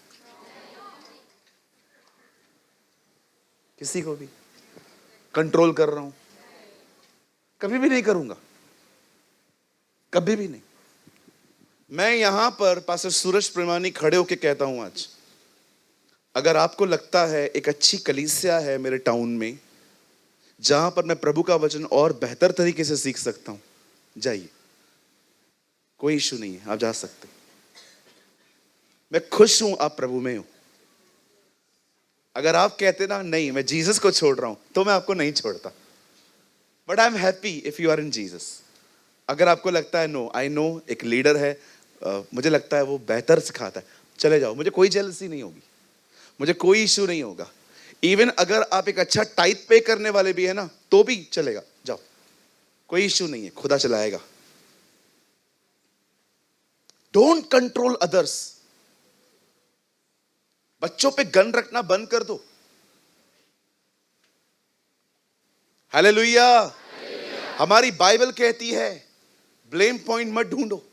किसी को भी कंट्रोल कर रहा हूं? कभी भी नहीं करूंगा, कभी भी नहीं। मैं यहां पर पास्टर सूरज प्रेमानी खड़े होकर कहता हूं आज, अगर आपको लगता है एक अच्छी कलीसिया है मेरे टाउन में जहां पर मैं प्रभु का वचन और बेहतर तरीके से सीख सकता हूं, जाइए, कोई इशू नहीं है, आप जा सकते। मैं खुश हूं आप प्रभु में हो। अगर आप कहते ना नहीं मैं जीसस को छोड़ रहा हूं, तो मैं आपको नहीं छोड़ता, but I am happy if you are in Jesus. अगर आपको लगता है नो, आई नो एक लीडर है, मुझे लगता है वो बेहतर सिखाता है, चले जाओ, मुझे कोई जेलसी नहीं होगी, मुझे कोई इशू नहीं होगा। इवन अगर आप एक अच्छा टाइप पे करने वाले भी है ना, तो भी चलेगा, जाओ, कोई इशू नहीं है, खुदा चलाएगा। Don't control others. बच्चों पे गन रखना बंद कर दो। हालेलुया। हमारी बाइबल कहती है ब्लेम पॉइंट मत ढूंढो,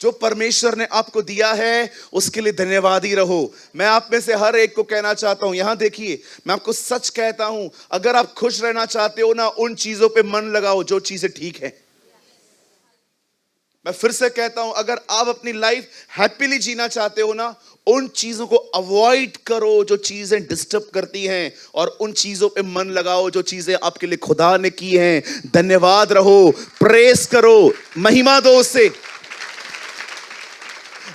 जो परमेश्वर ने आपको दिया है उसके लिए धन्यवादी रहो। मैं आप में से हर एक को कहना चाहता हूं, यहां देखिए, मैं आपको सच कहता हूं, अगर आप खुश रहना चाहते हो ना, उन चीजों पे मन लगाओ जो चीजें ठीक है। मैं फिर से कहता हूं, अगर आप अपनी लाइफ हैप्पीली जीना चाहते हो ना, उन चीजों को अवॉइड करो जो चीजें डिस्टर्ब करती हैं, और उन चीजों पे मन लगाओ जो चीजें आपके लिए खुदा ने की हैं। धन्यवाद रहो, प्रेस करो, महिमा दो उससे।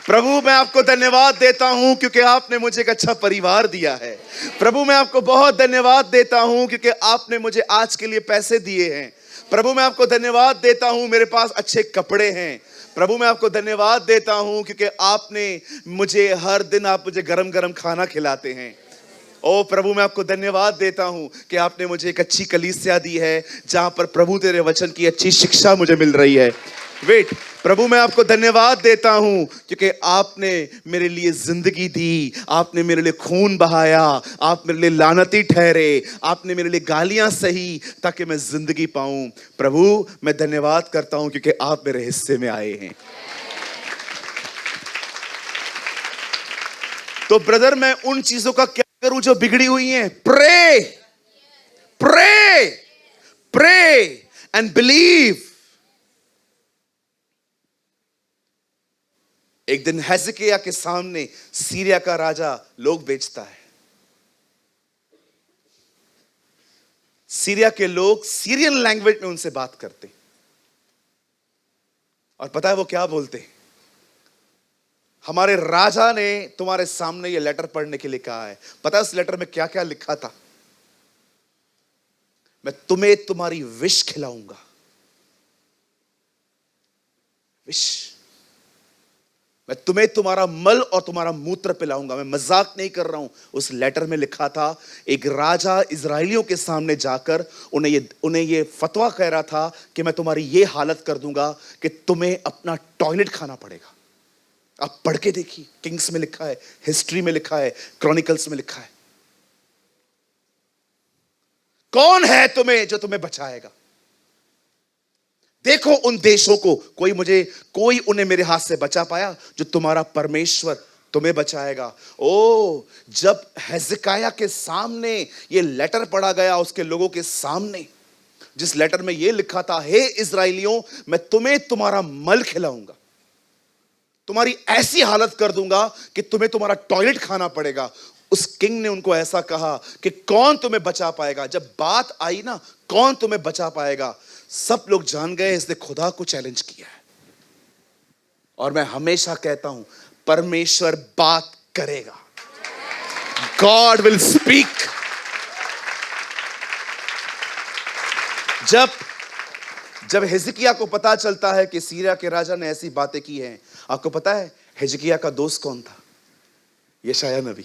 प्रभु मैं आपको धन्यवाद देता हूं क्योंकि आपने मुझे एक अच्छा परिवार दिया है। प्रभु मैं आपको बहुत धन्यवाद देता हूं क्योंकि आपने मुझे आज के लिए पैसे दिए हैं। प्रभु मैं आपको धन्यवाद देता हूं मेरे पास अच्छे कपड़े हैं। प्रभु मैं आपको धन्यवाद देता हूं क्योंकि आपने मुझे हर दिन आप मुझे गरम गरम खाना खिलाते हैं। ओ प्रभु मैं आपको धन्यवाद देता हूं कि आपने मुझे एक अच्छी कलीसिया दी है जहां पर प्रभु तेरे वचन की अच्छी शिक्षा मुझे मिल रही है। वेट, प्रभु मैं आपको धन्यवाद देता हूं क्योंकि आपने मेरे लिए जिंदगी दी, आपने मेरे लिए खून बहाया, आप मेरे लिए लानती ठहरे, आपने मेरे लिए गालियां सही ताकि मैं जिंदगी पाऊं। प्रभु मैं धन्यवाद करता हूं क्योंकि आप मेरे हिस्से में आए हैं। तो ब्रदर मैं उन चीजों का क्या करूं जो बिगड़ी हुई हैं? Pray, pray, pray and believe. एक दिन हेzekiah के सामने सीरिया का राजा लोग बेचता है। सीरिया के लोग सीरियन लैंग्वेज में उनसे बात करते, और पता है वो क्या बोलते? हमारे राजा ने तुम्हारे सामने ये लेटर पढ़ने के लिए कहा है। पता है उस लेटर में क्या क्या लिखा था? मैं तुम्हें तुम्हारी विष खिलाऊंगा। विष। मैं तुम्हें तुम्हारा मल और तुम्हारा मूत्र पिलाऊंगा। मैं मजाक नहीं कर रहा हूं। उस लेटर में लिखा था एक राजा इजराइलियों के सामने जाकर उन्हें ये फतवा कह रहा था कि मैं तुम्हारी ये हालत कर दूंगा कि तुम्हें अपना टॉयलेट खाना पड़ेगा। आप पढ़ के देखिए, किंग्स में लिखा है, हिस्ट्री में लिखा है, क्रॉनिकल्स में लिखा है। कौन है तुम्हें जो तुम्हें बचाएगा? देखो उन देशों को, कोई उन्हें मेरे हाथ से बचा पाया? जो तुम्हारा परमेश्वर तुम्हें बचाएगा। ओ, जब हेzekiah के सामने ये लेटर पढ़ा गया, उसके लोगों के सामने, जिस लेटर में ये लिखा था, हे इजराइलियों, मैं तुम्हें तुम्हारा मल खिलाऊंगा, तुम्हारी ऐसी हालत कर दूंगा कि तुम्हें तुम्हारा टॉयलेट खाना पड़ेगा। उस किंग ने उनको ऐसा कहा कि कौन तुम्हें बचा पाएगा? जब बात आई ना, कौन तुम्हें बचा पाएगा, सब लोग जान गए इसने खुदा को चैलेंज किया है। और मैं हमेशा कहता हूं, परमेश्वर बात करेगा। God will speak. जब हेzekiah को पता चलता है कि सीरिया के राजा ने ऐसी बातें की हैं, आपको पता है हेzekiah का दोस्त कौन था? यशायाह नबी।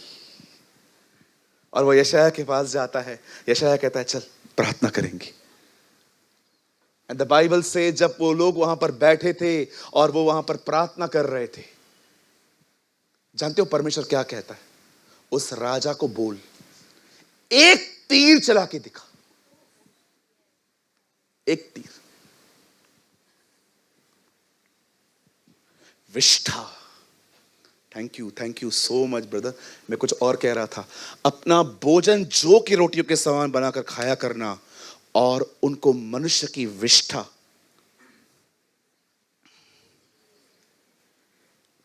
और वो यशायाह के पास जाता है। यशायाह कहता है चल प्रार्थना करेंगे। एंड द बाइबल से जब वो लोग वहां पर बैठे थे और वो वहां पर प्रार्थना कर रहे थे, जानते हो परमेश्वर क्या कहता है? उस राजा को बोल, एक तीर चला के दिखा। एक तीर। विष्ठा। Thank you so much brother. मैं कुछ और कह रहा था। अपना भोजन जौ की रोटियों के समान बनाकर खाया करना, और उनको मनुष्य की विष्ठा।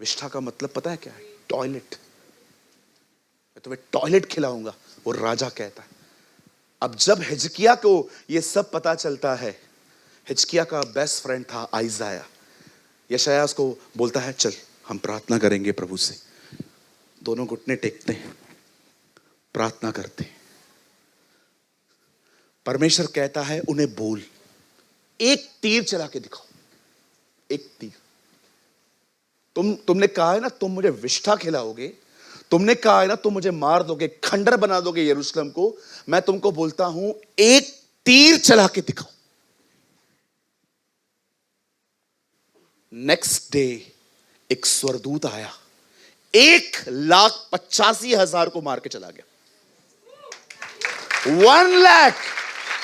विष्ठा का मतलब पता है क्या है? टॉयलेट। मैं तुम्हें टॉयलेट खिलाऊंगा, वो राजा कहता है। अब जब हेzekiah को ये सब पता चलता है, हेzekiah का बेस्ट फ्रेंड था आइजाया। यशायाह उसको बोलता है चल हम प्रार्थना करेंगे प्रभु से। दोनों घुटने टेकते हैं, प्रार्थना करते हैं। परमेश्वर कहता है उन्हें बोल, एक तीर चला के दिखाओ। एक तीर। तुमने कहा है ना तुम मुझे विष्ठा खिलाओगे, तुमने कहा है ना तुम मुझे मार दोगे, खंडर बना दोगे यरूशलेम को। मैं तुमको बोलता हूं एक तीर चला के दिखाओ। नेक्स्ट डे एक स्वर्गदूत आया, 1,85,000 को मार के चला गया।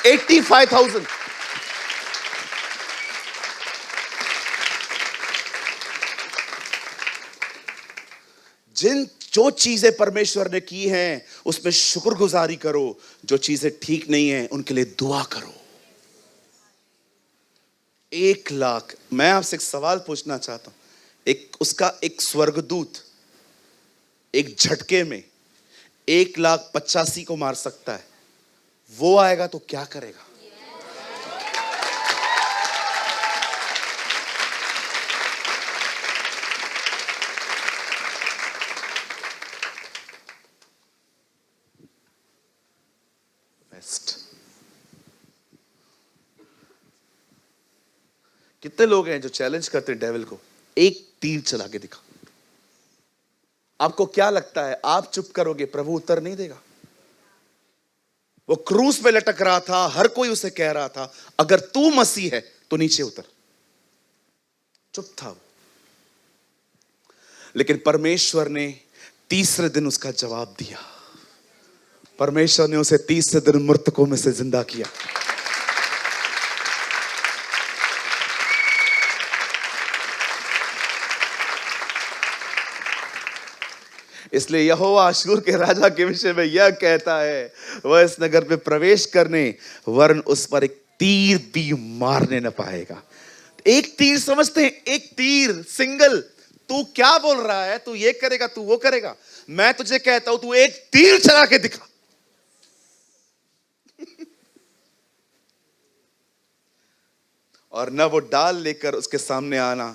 1,85,000। जो चीजें परमेश्वर ने की हैं उसमें शुक्रगुजारी करो, जो चीजें ठीक नहीं हैं उनके लिए दुआ करो। 1,00,000। मैं आपसे एक सवाल पूछना चाहता हूं। एक स्वर्गदूत एक झटके में 1,85,000 को मार सकता है। वो आएगा तो क्या करेगा? कितने लोग हैं जो चैलेंज करते हैं डेविल को, एक तीर चला के दिखा। आपको क्या लगता है आप चुप करोगे, प्रभु उत्तर नहीं देगा? वो क्रूस पे लटक रहा था, हर कोई उसे कह रहा था अगर तू मसीह है तो नीचे उतर। चुप था वो। लेकिन परमेश्वर ने तीसरे दिन उसका जवाब दिया। परमेश्वर ने उसे तीसरे दिन मृतकों में से जिंदा किया। इसलिए यहोवा अश्शूर के राजा के विषय में यह कहता है, वह इस नगर में प्रवेश करने वरन उस पर एक तीर भी मारने न पाएगा। एक तीर समझते हैं, एक तीर सिंगल। तू क्या बोल रहा है? तू ये करेगा, तू वो करेगा। मैं तुझे कहता हूं, तू एक तीर चला के दिखा। और न वो डाल लेकर उसके सामने आना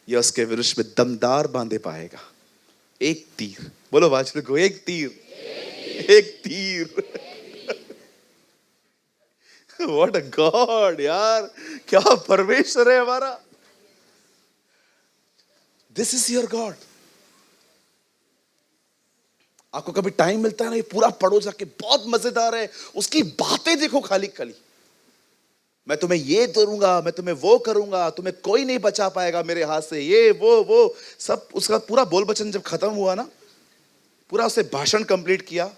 या उसके विरुद्ध में दमदार बांधे पाएगा। एक तीर, बोलो वाचन को, एक तीर, एक तीर। व्हाट अ गॉड यार, क्या परमेश्वर है हमारा। This is your God. आपको कभी टाइम मिलता है ना, ये पूरा पढ़ो जाके, बहुत मजेदार है। उसकी बातें देखो खाली खाली। मैं तुम्हें ये करूंगा, मैं तुम्हें वो करूंगा, तुम्हें कोई नहीं बचा पाएगा मेरे हाथ से, ये वो सब। उसका पूरा बोल वचन जब खत्म हुआ ना, पूरा उसे भाषण कंप्लीट किया,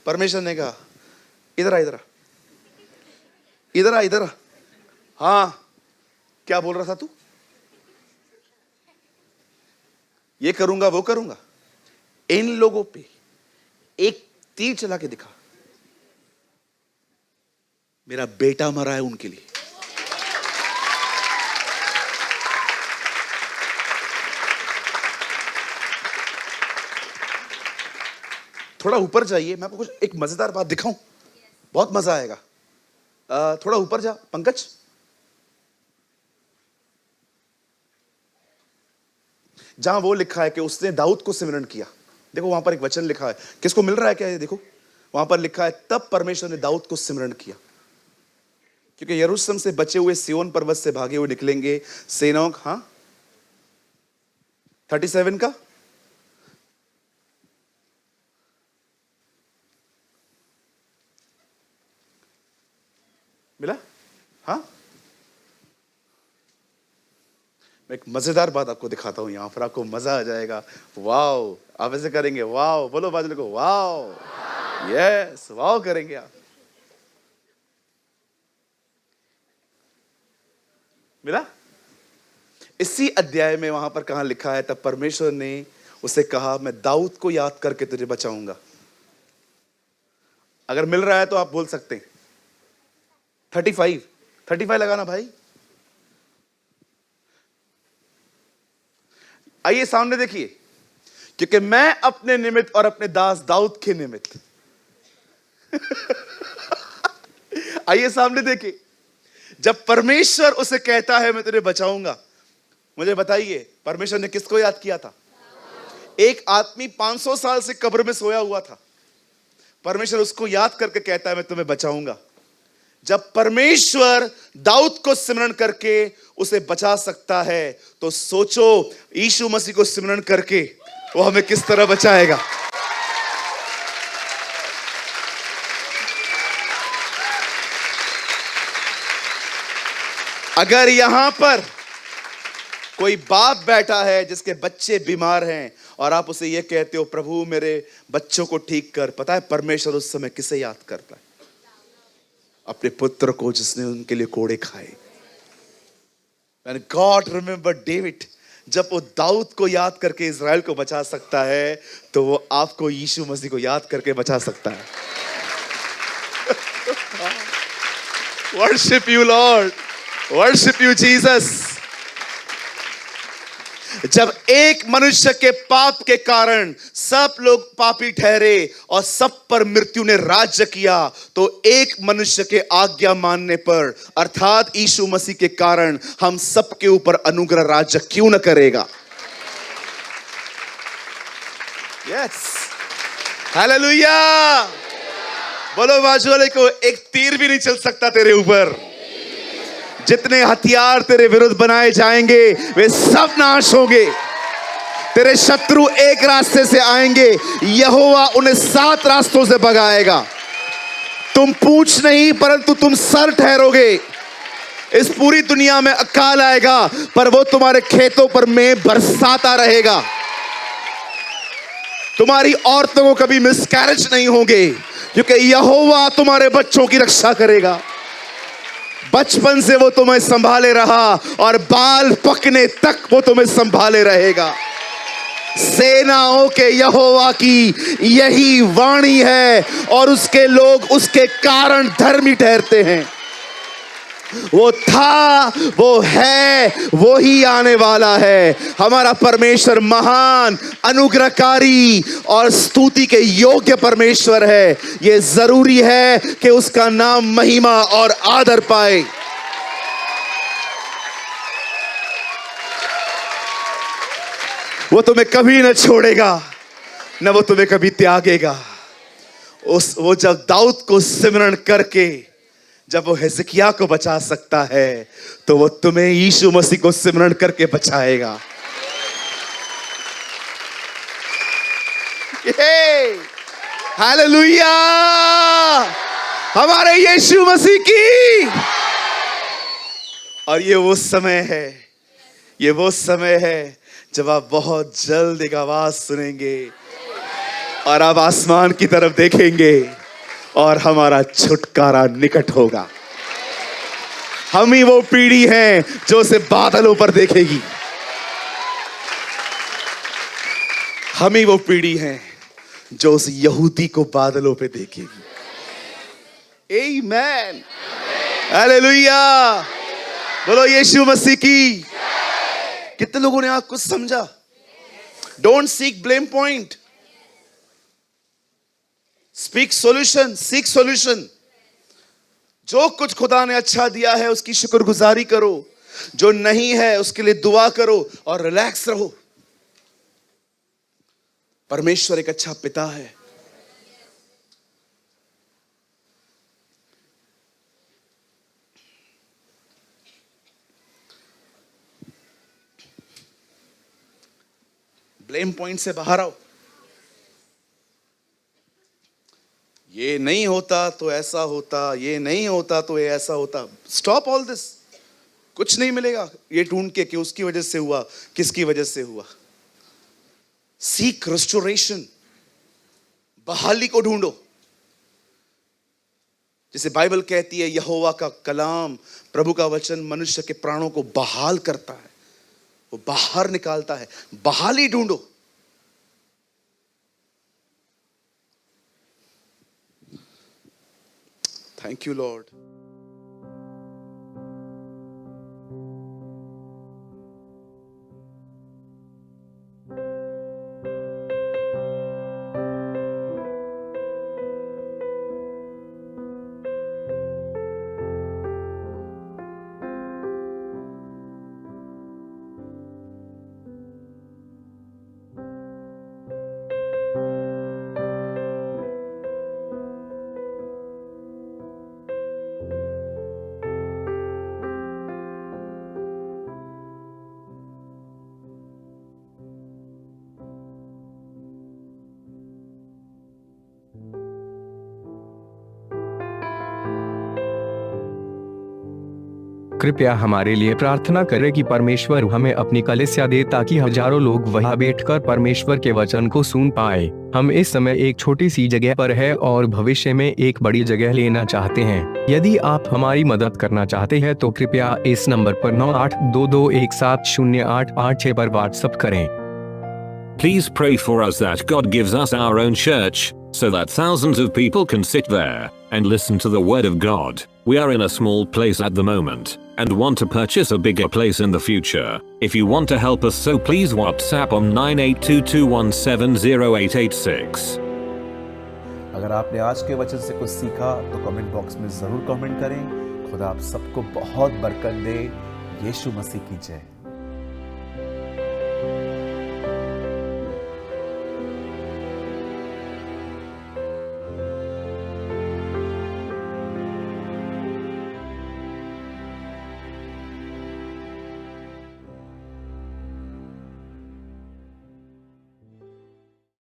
परमेश्वर ने कहा, इधर आ, इधर आ, इधर आ, इधर आ। हाँ, क्या बोल रहा था तू? ये करूंगा, वो करूंगा। इन लोगों पे एक तीर चला के दिखा। मेरा बेटा मरा है उनके लिए। थोड़ा ऊपर जाइए, मैं आपको कुछ एक मजेदार बात दिखाऊं, बहुत मजा आएगा। थोड़ा ऊपर जा पंकज। जहां वो लिखा है कि उसने दाऊद को सिमरन किया, देखो वहां पर एक वचन लिखा है। किसको मिल रहा है क्या? ये देखो वहां पर लिखा है, तब परमेश्वर ने दाऊद को सिमरन किया, क्योंकि यरूशलेम से बचे हुए सिय्योन पर्वत से भागे हुए निकलेंगे सेनाओं। हाँ 37 का मिला? हाँ, मैं एक मजेदार बात आपको दिखाता हूं, यहां पर आपको मजा आ जाएगा। वाओ, आप ऐसे करेंगे, वाओ बोलो बाजू को, वाओ, यस, वाओ करेंगे आप। मिला? इसी अध्याय में वहां पर कहां लिखा है, तब परमेश्वर ने उसे कहा, मैं दाऊद को याद करके तुझे बचाऊंगा। अगर मिल रहा है तो आप बोल सकते हैं 35 लगाना भाई। आइए सामने देखिए, क्योंकि मैं अपने निमित्त और अपने दास दाऊद के निमित्त। आइए सामने देखिए, जब परमेश्वर उसे कहता है मैं तुझे बचाऊंगा, मुझे बताइए परमेश्वर ने किसको याद किया था? एक आदमी 500 साल से कब्र में सोया हुआ था, परमेश्वर उसको याद करके कहता है मैं तुम्हें बचाऊंगा। जब परमेश्वर दाऊद को सिमरन करके उसे बचा सकता है, तो सोचो यीशु मसीह को सिमरन करके वो हमें किस तरह बचाएगा। अगर यहां पर कोई बाप बैठा है जिसके बच्चे बीमार हैं और आप उसे यह कहते हो प्रभु मेरे बच्चों को ठीक कर, पता है परमेश्वर उस समय किसे याद करता है? अपने पुत्र को, जिसने उनके लिए कोड़े खाए। And God remembered David, जब वो दाऊद को याद करके इज़राइल को बचा सकता है, तो वो आपको यीशु मसीह को याद करके बचा सकता है। Worship you Lord, worship you Jesus। जब एक मनुष्य के पाप के कारण सब लोग पापी ठहरे और सब पर मृत्यु ने राज्य किया, तो एक मनुष्य के आज्ञा मानने पर अर्थात यीशु मसीह के कारण हम सब के ऊपर अनुग्रह राज्य क्यों न करेगा? Yes, hallelujah. बोलो बाजू वाले को, एक तीर भी नहीं चल सकता तेरे ऊपर। जितने हथियार तेरे विरुद्ध बनाए जाएंगे वे सब नाश होंगे। तेरे शत्रु एक रास्ते से आएंगे, यहोवा उन्हें 7 रास्तों से भगाएगा। तुम पूंछ नहीं परंतु तुम सर ठहरोगे। इस पूरी दुनिया में अकाल आएगा, पर वो तुम्हारे खेतों पर में बरसाता रहेगा। तुम्हारी औरतों को कभी मिसकैरेज नहीं होंगे, क्योंकि यहोवा तुम्हारे बच्चों की रक्षा करेगा। बचपन से वो तुम्हें संभाले रहा और बाल पकने तक वो तुम्हें संभाले रहेगा। सेनाओं के यहोवा की यही वाणी है और उसके लोग उसके कारण धर्मी ठहरते हैं। वो था, वो है, वो ही आने वाला है। हमारा परमेश्वर महान, अनुग्रहकारी और स्तुति के योग्य परमेश्वर है। ये जरूरी है कि उसका नाम महिमा और आदर पाए। वो तुम्हें कभी न छोड़ेगा, न वो तुम्हें कभी त्यागेगा। वो जब दाऊद को सिमरण करके जब वो हिजकिय्याह को बचा सकता है, तो वो तुम्हें यीशु मसीह को सिमरण करके बचाएगा। हालेलुया, हमारे यीशु मसीह की। और ये वो समय है, ये वो समय है जब आप बहुत जल्द एक आवाज सुनेंगे और आप आसमान की तरफ देखेंगे और हमारा छुटकारा निकट होगा। हम ही वो पीढ़ी हैं जो उसे बादलों पर देखेगी। हम ही वो पीढ़ी हैं जो उस यहूदी को बादलों पे देखेगी। आमीन, हालेलुया, बोलो यीशु मसीह की। कितने लोगों ने आज कुछ समझा? Don't seek blame point, speak solution, seek solution. जो कुछ खुदा ने अच्छा दिया है उसकी शुक्रगुजारी करो, जो नहीं है उसके लिए दुआ करो और रिलैक्स रहो। परमेश्वर एक अच्छा पिता है। ब्लेम पॉइंट से बाहर आओ। ये नहीं होता तो ऐसा होता, ये नहीं होता तो ये ऐसा होता। Stop all this. कुछ नहीं मिलेगा ये ढूंढ के कि उसकी वजह से हुआ, किसकी वजह से हुआ। सीक रेस्टोरेशन, बहाली को ढूंढो। जैसे बाइबल कहती है, यहोवा का कलाम, प्रभु का वचन मनुष्य के प्राणों को बहाल करता है, वो बाहर निकालता है। बहाली ढूंढो। Thank you Lord. कृपया हमारे लिए प्रार्थना करें कि परमेश्वर हमें अपनी कलीसिया दे ताकि हजारों लोग वहां बैठकर परमेश्वर के वचन को सुन पाए। हम इस समय एक छोटी सी जगह पर है और भविष्य में एक बड़ी जगह लेना चाहते हैं। यदि आप हमारी मदद करना चाहते हैं तो कृपया इस नंबर पर 9822170886 पर व्हाट्सएप करें। Please pray for us that God gives us our own church, so that thousands of people can sit there and listen to the word of God. We are in a small place at the moment and want to purchase a bigger place in the future. If you want to help us, so please WhatsApp on 9822170886. अगर आपने आज के वचन से कुछ सीखा तो comment box में जरूर कमेंट करें। खुदा आप सबको बहुत बरकत दे। यीशु मसीह की जय।